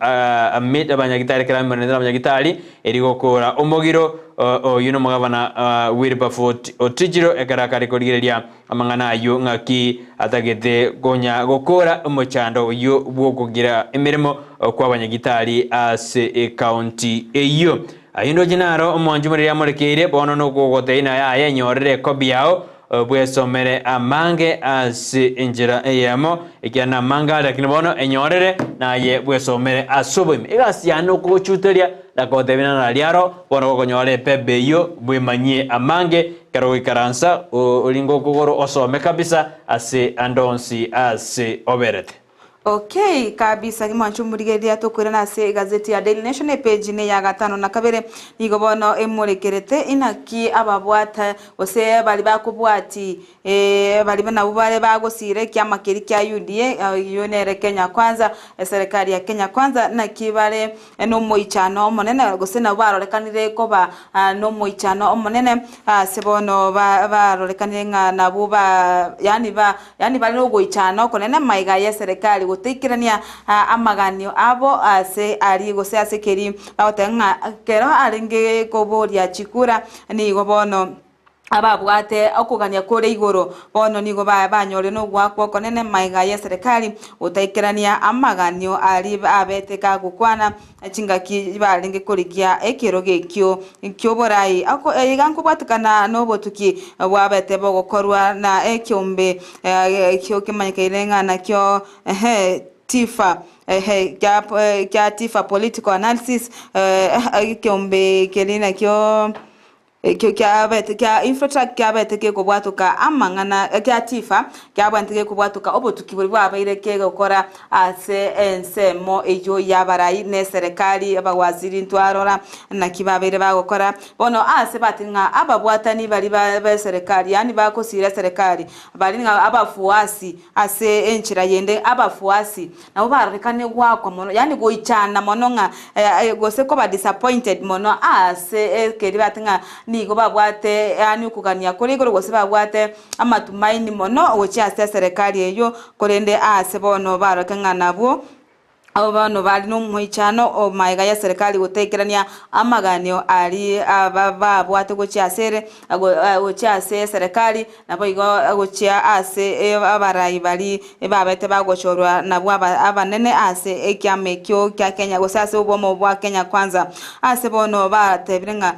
amid abanyagitari kramene abanyagitari erigo kora omogiro oyo no magabana Wilberforce otijiro ekarakare korigereria amangana ayo ngaki atagete gonya gokora omochando oyo bwokugira emirimo kwa abanyagitari ase county eyo ayindo jinaro omonjumuri yamurekeire bono no gogoteina ya yenyorere kobiao bwesomere amange ase injira eyamo ikiana manga lakini bono enyorere na ye bwesomere asobime igasiano kuchuteria la kotebina na liaro bono gonyore pebe yo bwemanye amange karo ikaransa olingo kugoro osome kabisa ase andonsi ase oberete Okay, kabisa kimanchu murigeria tukwirana se gazeti ya Daily Nation page ne ya gatano na kabere nigobono emurekerete inaki ababwata ose bali bakubwati bali bana bubale bagosire kyama kiri kya UDA yonere Kenya kwanza serikali ya Kenya kwanza na kibale no moichano monene gosena barorekanire ko ba no moichano monene sebono barorekanire nga nabuba yani bali no goichano konene maiga ya serikali gutikirania amaganio abo ase ari gose ase keri baotenga kero aringe koboria chikura ni gobono ababwate okugania kore igoro bono nigo banyore no gwakwo konene maiga ya serikali utaikirania amaganio ari abeteka gukwana chingaki baringe kurikia ekiro gekyo kyoborai ako iganko batukana no botuki bwabete bogokorwa na ekyombe ekyo kimanyikairenga nakyo tifa kya tifa political analysis kyombe kelina kyo kya infrastructure kya beteke ko bwatuka amangana kya tifa kya bwanteke ko bwatuka obotuki buri babaire ke gukora ase ensemo ejo yabarai ne serikali abawaziri ntwarora na kibabaire bagukora bono ase batinga ababwatani bali ba serikali yani bakosira serikali bali nga abafuasi ase enchira yende abafuasi nabo barekane gwakwa mono yani goichana mono nga gose ko ba disappointed mono ase keri batinga nigo babwate yani ukugania kuri goro gose babwate amatumaini mono ochiase serikali eyo korende ase bono barokanga nabo abo bano bali no muichano o maiga ya serikali gutekerania amaganio ari babwate gochiasere gochiase serikali nabo igo gochia ase abarai bali babete bagochorwa nabo abanene ase ekyamekyo kya Kenya gose ase obomo bwa Kenya kwanza ase bono batebirenga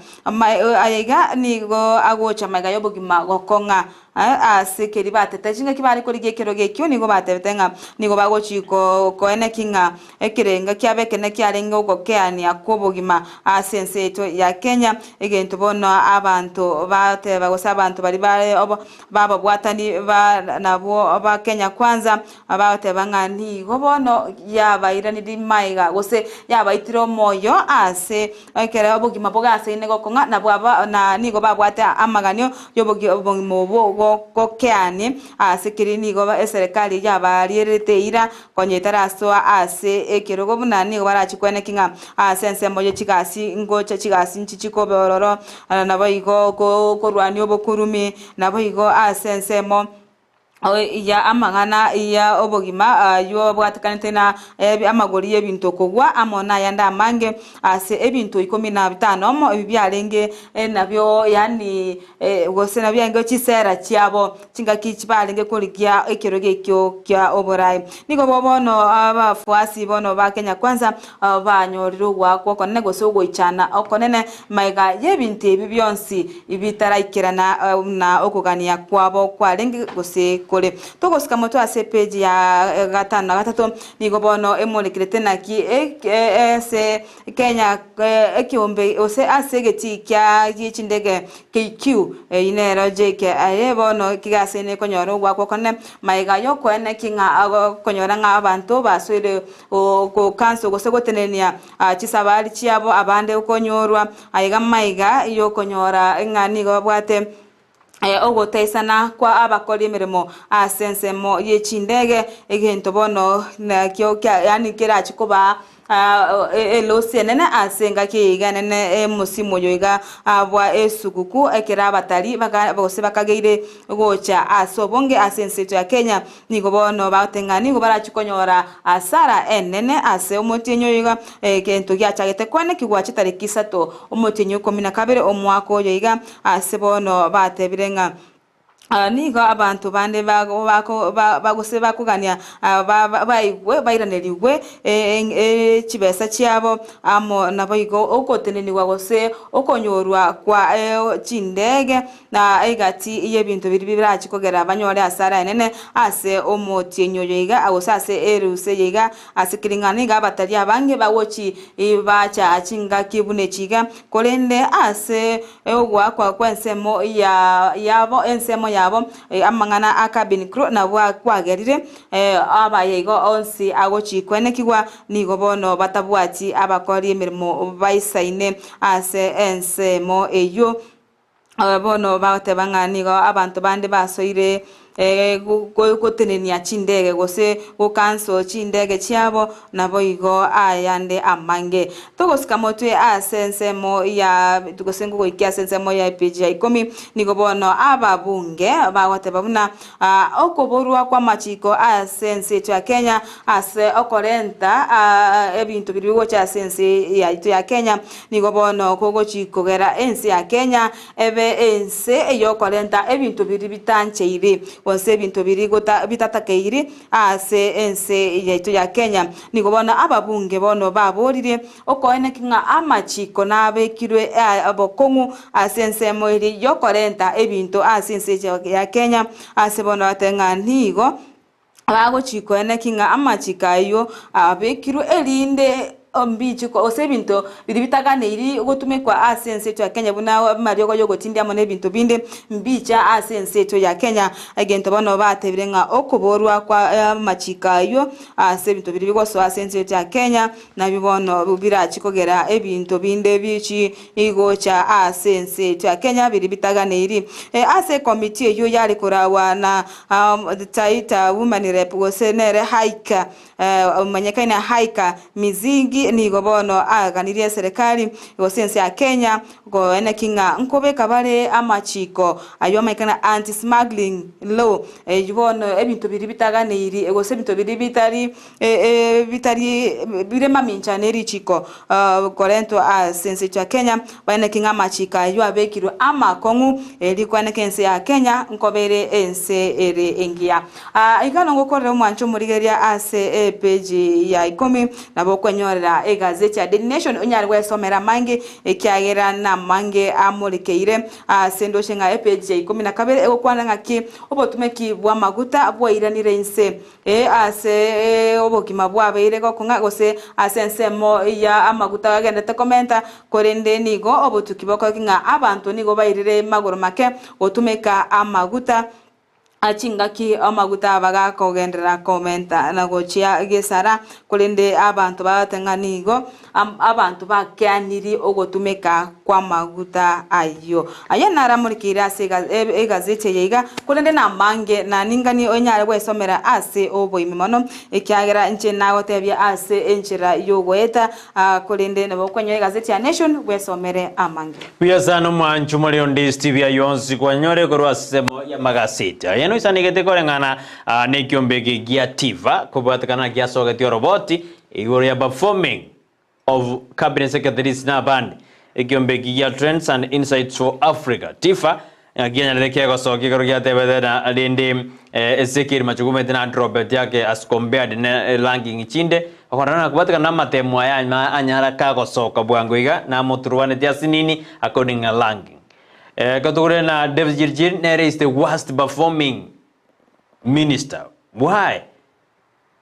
aiga nigo agocha maiga yobugima gokonga ase keri batete chinga kibari kuri gekero gekyo nigo batebenga nigo bagochiko koene kinga ekirenga kyabekene kyarenga uko keani akobogima asenseto ya Kenya egento bono abantu bateba gose abantu bali baba bwatani nabo ba Kenya kwanza abateba ngani gobono yabaira ni maiga gose yabaitiro moyo ase ekera obogima bogase nego konga nabo na nigo babwata amaganio yobogimo gokeani asikiri nigo serikali yabariereteira konyetarasoa ase ekirogo bunani barachikwene kinga sense moyo chigasi ngocha chigasi nchichikobororo nabo igo korwani obokurumi nabo igo sense mo ya amangana ya obogima yo bwatakanite na amagori y'ebintu kogwa amona yanda mange ase ebintu 15 mo ebibyarenge nabyo yani gose nabyange chisera cyabo chingaki kibalenge kurikia ekiroge kyo kya oborai nigo bobono abafuasi bono ba Kenya kwanza banyoriro gwako konene gose ogoichana okonene maiga y'ebintu ebibyonsi ibitaraikirana na okugania kwabo kwarenge gose kole togosika moto ase page ya gatano na gatatu nigo bono emolikirete naki ese Kenya ekiombe ose ase geti kya gichindege KQ inero jeke bono kigasene konyoro gwako kone maiga yo kwene kinga konyora nga abantu baswire ko kanso gose gotenenia chisabali chiabo abande ukonyorwa ayiga maiga yo konyora ngani go bwate ogoteisana kwa abakori mirimo asensemo yechindege egento bono na kyo yani kira chikoba elosi nene asenga kiganene musimu yoiga abwa esukuku ekera batali bose bakageire gocha asobonge asenseto ya Kenya nigo bono batengani go barachikonyora asara enene ase omotinyo yoiga kento gyachagete kwane kigwachi tariki 3 omotinyo 12 omwako yoiga ase bono batebirenga nigo abantu bande bagose bakugania baigwe bairaneriwe chibesa chiabo amo naboigo okoteneni wagose okonyorwa kwa chindege na egati yebintu biri birachikogera abanyore asara enene ase omotinyo yiga agosase eruse yiga asikiringani gabatari abange bawochi bacha achinga kibune chiga kolende ase ogwa kwa kwensemo yabo ensemo yabo amangana akabin crew na kwagerire abaye go onsi agochikwe nekigwa nigo bono batabwati abakori emirimo baisaine ase ensemo eyo bono batebangani go abantu bande basoire gotenenia chindege gose gokanso chindege chiabo nabo igo ayande amange togosika motwe asensemo ya tugosengo goikia sensemo ya page 10 nigo bono ababunge bagoteba buna okoborwa kwa machiko asense ya Kenya ase okorenta ebintu birigo cha sense ya Kenya nigo bono kogochiko gera ense ya Kenya ebe ense eyokorenta ebintu biri bitancheire wose bintu biri bitatakeiri ase ense yaitu ya Kenya nigo bona ababunge bono baborire okoene kinga amachiko nabekirwe abokongu asense moiri yokorenta ebintu asense ya Kenya ase bono atenga nigo abagochiko ene kinga amachika yo abekirwe elinde ombichi ko osebinto bidibitagane iri gotumekwa asense to ya Kenya buna mario go yogotindia mone bintu binde mbicha asense to ya Kenya agento bano batebirenga okuborwa kwa machika yo asebinto bidibigo so asense to ya Kenya na bibono bubira chikogera ebintu binde bichi igo cha asense to ya Kenya bidibitagane iri ase committee yo yali korawa na taita women rep go senere haika manyakaina haika mizingi nigo bono aganirie serikali gosense ya Kenya go ene kinga nkobeka bare amachiko ayo maikana anti smuggling law yibono ebintu biri bitagane iri ego sebintu biri bitari birema minchane ri chiko korento asense ya Kenya bane kinga machika yo abekiro amakongu eri kwane kense ya Kenya nkobere ense ere engia igano ngokore mwancho murigeria ase page ya 10 nabo kwenyorera egazeti ya Daily Nation onyarwe somera mange ekyagera na mange amurikeire sendo shenga page ya 12 egokwana ngaki obotumeki bwa maguta bwa iranire inse ase obokima bwa beire gokunga gose asense mo ya amaguta agenda te komenta korende nigo obotukiboko kinga abantu nigo bairire magoro make otumeka amaguta achingaki amaguta baga kogendera komenta na gochia gesara kolende abantu batenganigo abantu bakyaniri ogotumeka kwa maguta ayo ayanara murikira sega egazete yega kolende na mange na ningani onyare gwesomera ase obo imimono ekyagera nche nago tebya ase enchira yogoeta kolende na bokwenyo egazete ya Nation gwesomere amange biyasano mwanchu muri Ndizi TV ya yonsi kwanyore korwa semo ya magazeti ayano isanigete korengana nekyombege gia tiva kubatakana gia sogetio roboti igoro ya performing of cabinet secretaries na band ekyombege gia trends and insights for Africa tifa gia nyaleke ko soki koro gia tebede na alinde esekir machugume tena drop yake as compared na ranking chinde akorana kubatakana matemo aya anyara ka ko soka bwangoiga na moturwane tiasinini according to ranking kategori na David Jirjir nere is the worst performing minister. Why?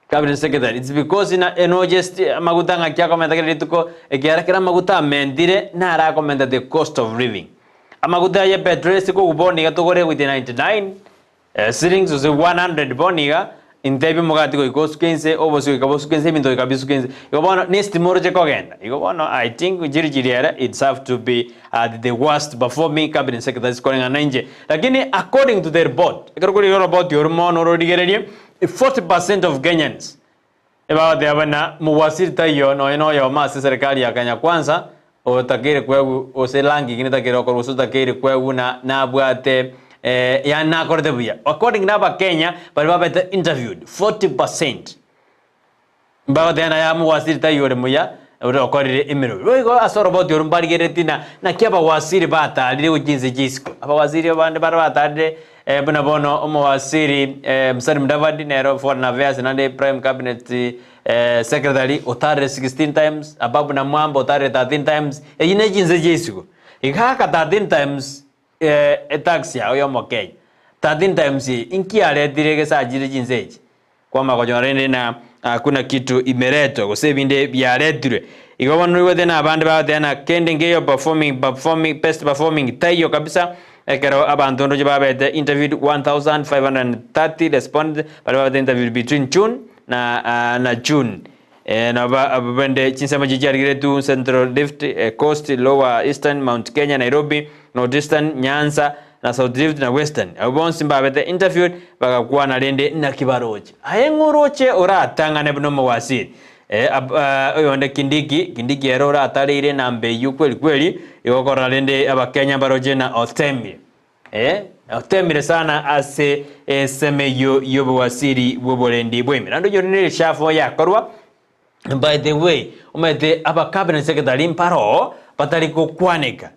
Cabinet secretary. It's because eno just maguta ngakia komenta kile tuko ekiara kira maguta mendire na ara komenta the cost of living. Amaguta ya petrol siko kuboni katogore with 99 shillings or 100 boniga intebi mogati ko ikosu kense obosu ikabosu kense mindo ikabisu kense ikobono next morje kogenda ikobono I think Jirjir era it's have to be the worst performing cabinet secretary scoring nje lakini according to their board ikarukuri report yormon orodigererie 40% of Kenyans about the abana muwasiri tayo no eno yo masi serikali ya Kenya kwanza otakire kwebu oselangi kinitakire okorosu takire kwebu na abwate ya na kordebuya according na Kenya but baba interviewed 40% mbao tena ya muwasiri tayo muya okorire imero roigo asorobo dio mbarigeretina na kiaba wasiri bata ali ujinze jisko aba wasiri bande barabata buna bono omwasiri Msari Mudavadi nero foreign affairs na the prime cabinet secretary otare 16 times ababu na mwambo otare 13 times yine jinze jisko ikaka 13 times tax ya oyo mokenya 13 times inkiale direge sajire jinzeji kwa makojonrene na kuna kitu imereto gosebinde byaretire igobano wethe na abande ba tena kendenge yo performing best performing tayo kabisa ekero abantu ndo babete interviewed 1530 responded but interviewed between June na June na bende chinsema jijari tu Central Rift, Coast, Lower Eastern, Mount Kenya, Nairobi, Northeastern, Nyanza na South Rift na Western. Abonsi mbabete interviewed bakakuwa na lende na kibaroche. Ayenguroche ora tanga nebno mwasiri. Oyonde kindiki ero atarire na mbeyu kweli yokora lende abakenya baroje na otemire otemire sana ase semeyo yobwasiri bobolendi bwemira ndo yonere shafo yakorwa. By the way umete abakabinet secretary mparo batari kukwaneka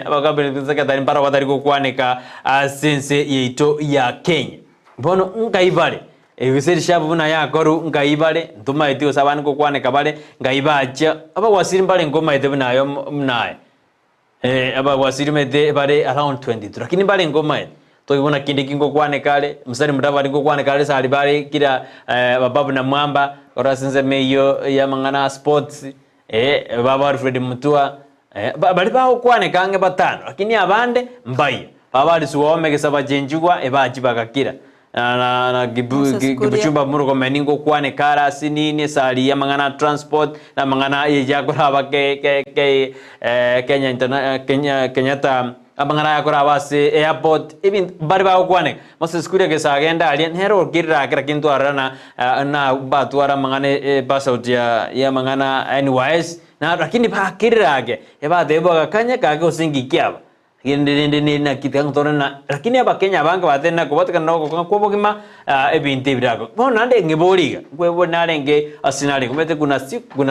abakabinet secretary mparo batari kukwaneka sense yeito ya Kenya bono ngaibale Ewiseri shabu buna yakoru ngaibale ntuma iti usabani kukwaneka bale ngaibacha aba wasiri mbale ngoma ite bunayo mnae aba wasiri mete bale around 22 lakini bale ngoma ite toibona kindiki ngokwaneka kale msani mudavadi ngokwaneka kale sali bale kila bababu na mwamba ora sense meyo ya mangana sports baba Alfred Mutua bali ba kwaneka kange batano lakini abande mbaye baba lisuome kesaba jenjugwa ebaji bakakira na gibuchumba murugo meningo kwane kara sinini sali ya mangana transport na mangana yakora ke Kenyatta amangana yakora base airport even bari ba kwane mose skule ke sagenda alien hero girra kira kintu arana na batwara mangane passport ya mangana NYS na lakini ba kirage eba debo kanya kage usingi kiaba Yende na kitang torna lakini abakenya banga batena kubatika noko kubogima ebinti birako bona ndenge boliga kwebo nalenge asinali kumete kuna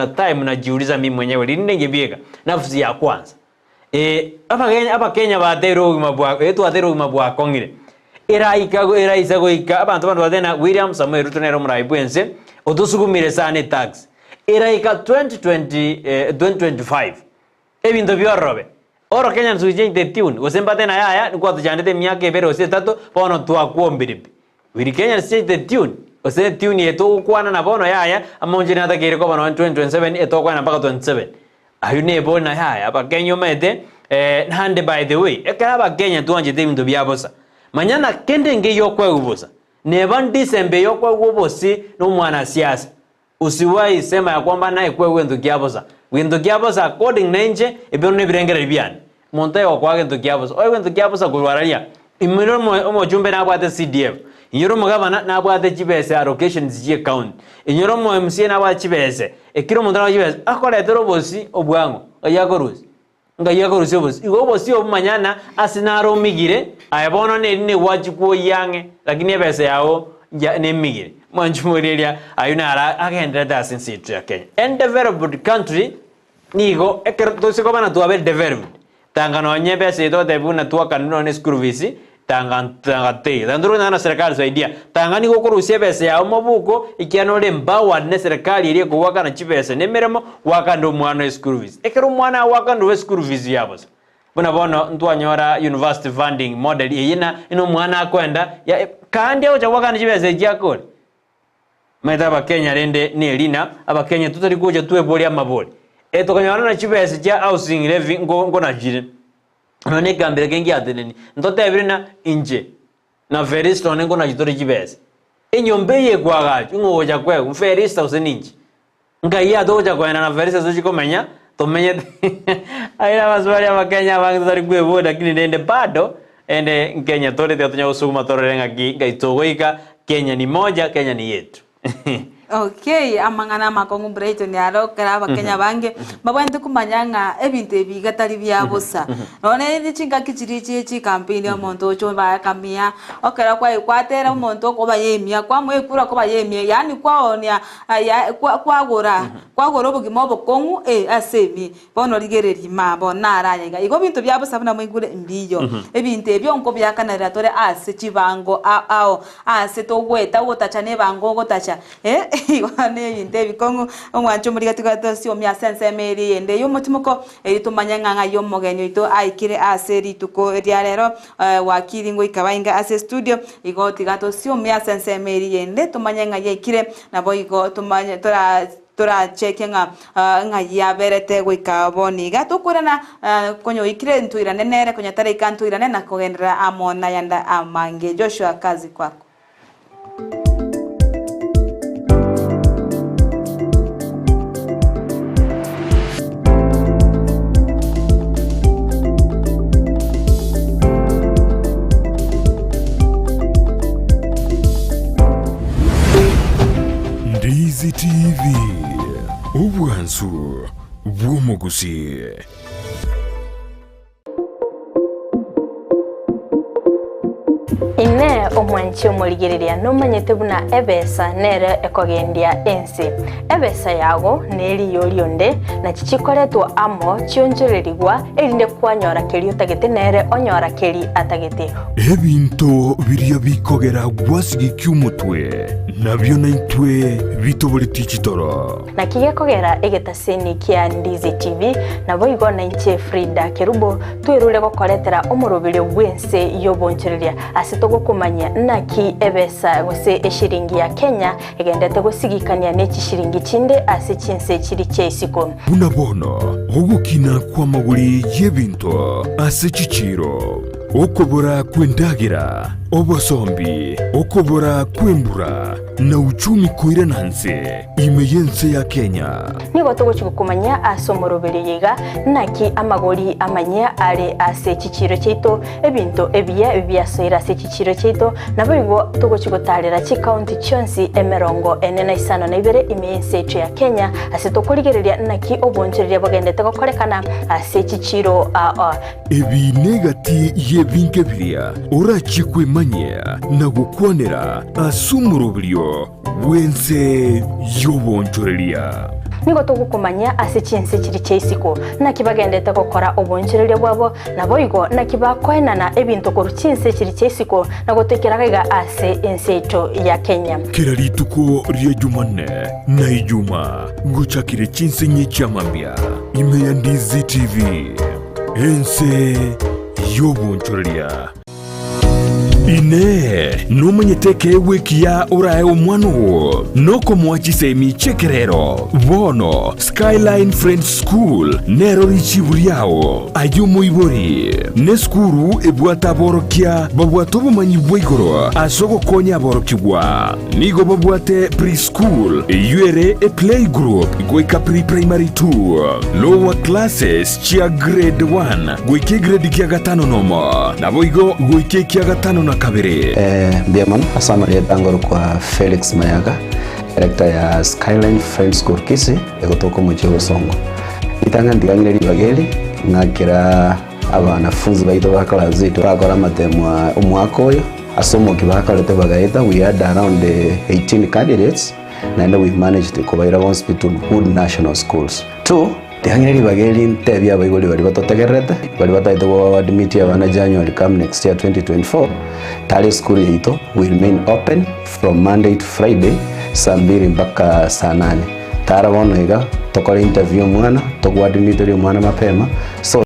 time najiuliza mimi mwenyewe lini ngebieka nafsi ya kwanza abakenya batero mabwa atero mabwa kongire era isago ika abantu batena William Samuel Ruto nero muraibwense otusugumire sane tax era ika 2025 ebinto byorobe Oro Kenya nsuije the tune usembate na yaya ni kwa tujandete miaka ebere ose tatu bono twa kuombiribi wiri Kenya nsuije the tune ose tune yeto kwana na bono yaya amonje na takire ko bono 2027 eto kwana mpaka 27 ayune bono yaya aba Kenya mete hande by the way ekara ba Kenya tuanje tebintu byabosa manyana kende nge yokwe ubosa neba December yokwe ubosi no mwana siasa usiwai sema ya kwamba naye kwe wendo kiabosa wendo kiabosa according nanje ebone birengera biani montayo okwage ndo kiabosa oyo wendo kiabosa kulwaralia imiro mo jumbe na bwate CDF inyoro mo gavana na bwate chibese allocation zije account inyoro mo MC na bwate chibese ekiro mo ndana chibese akora etero bosi obwango ayakorusi ngayakorusi bosi igo bosi obumanyana asinaro migire ayabona ne wajikuo yange lakini ebese yao ya ne migire manjumurelia ayuna ara agenda da since ya Kenya and developed country nigo ekero sikobana tu abe developed tangano nyebe seto debuna tu kanuni ne school fees tangate danduru na serikali saidia tangani ko kurusia pesa ya omobuko ikiano le mbawa ne serikali ile ko wakana chipesa ne meremo wakando mwana school fees ekero mwana wakando school fees yabos buna bono ntwanyora university funding model yina ino mwana akwenda ya kandi ocha wakana chipesa jakole Meta abakenya rende ni elina abakenya tutari kuja tuwe boli amaboli tokanyana na chibese cha housing levy ngo na jire none gambire gengi adeneni ndote ebirina inje na veristo ngo na jitori chibese enyombe ye kwagacho ngoja kwe veristo useninji ngaya doja kwa na veristo zochikomenya tomenye aira baswali abakenya bangi tutari kuwe boli lakini nende bado ende Kenya tore teotonya usuma tore ngaki ngaitogoika Kenya ni moja Kenya ni yetu Okay, amangana makongu Brighton yaro karaba Kenya bange babwente kumanyanga ebinte bigatari byabusa none nichinga kichirichi chi campaign ya monto cho ba kamia okera kwa ikwatera monto ko bayemia kwa mwekura ko bayemia yani kwa onia kwa gora bugimo bokongu asemi bono ligereri mabo naranya igo bintu byabusa bana mwigure mbiyo ebinte byonko byakanara tore ase chibango ao ase to gweta gotachane bango gotacha Iwane yinde bikongo omwancho muri gatugato si omya sense meri yende yo mutimuko eritumanya nganga yo mogenyo ito aikire aseri tuko eriarero wakiri ngo ikabainga ase studio igo tigato si omya sense meri yende tumanya ngaya ikire nabo igo tumanya tora tora cheke nga ya berete gwika boniga tukurana konyo ikire ntuirane nere konya tare ikantuirane na kugendera amona yanda amange. Joshua, kazi kwako. Ndizi TV, obwansu bw'omugusi. Ine omwanchi omurigereria nomanyete buna ebesa nere ekogendia ensi. Ebesa yago neri yorionde na chichikoretwa amo chionjorerigwa erinde kwanyora keri utagete nere onyora keri atagete. Ebinto biria bikogera gwasigi kyumutwe nabyo naitwe bitobori tichitoro. Na kigekogera egetaseni kia Ndizi TV na boigo na inche Frida Kerubo twirule gokoretera omurubiri bwense yobonchereria asitogo kumanya naki ebesa gose eshiringi ya Kenya egendete gusigikania neki shiringi chinde ase chinse chiri chesiko. Unabono ogukina kwa maguri yebinto ase chichiro okobora kwendagira obosombi okobora kwembura na uchumi koire nanse imeyense ya Kenya. Nigo togo kumanya asomorobere yiga naki amagori amanya ale ase chichiro cheito ebinto ebya soira ase chichiro cheito naboigo togo chigotarera chi county chonsi emerongo enena isano na ibere imeyense yetu ya Kenya ase tokorigereria naki obonchereria bogendete gokorekana ase chichiro ebi negati yebinke biria orachikwe manya na gukwanera asumurubrio wense yobonchoreria. Nigo tugukumanya ase chinse chiri cheisiko nakibagendete gukora obonchereria bwabo naboigo nakibakwenana ebinto koru chinse chiri cheisiko nagotekeraga ase enseto ya Kenya. Kirarituko ria Jumanne na Ijuma guchakire chinse nyechamambia ime ya Ndizi TV ense yobonchoreria. Ine numanyeteke wekia urae omwano noko mwachisemi chekerero bono Skyline Friends School nero richiburiao ayumo ibori ne skuru ebwata borokia babwato bumanyi bwigoro asogo konya borokigwa nigo babwate preschool yuere a play group goika primary 2 lower classes chia grade 1 goike grade kia gatano nomo naboigo goike kia gatano na kabiri. Biamam asamaria tangoro kwa Felix Mayaga director ya Skyline Friends School Kisii egotoko muchego songo itanga ndigangire bageli ngakira abanafunzi baito bakalazi turakora matemwa umwaka oyo asomo kibakalete bagaita. We had around 18 candidates and we managed to cover hospital good national schools. 2 Tihangiri bageli ntebya bayigoli bali batotegerete bali bataito admit abana January come next year 2024. Tali school yeito will remain open from Monday to Friday saa 2 mpaka saa 8. Tara bono iga tokora interview mwana tokwa admit mwana mapema so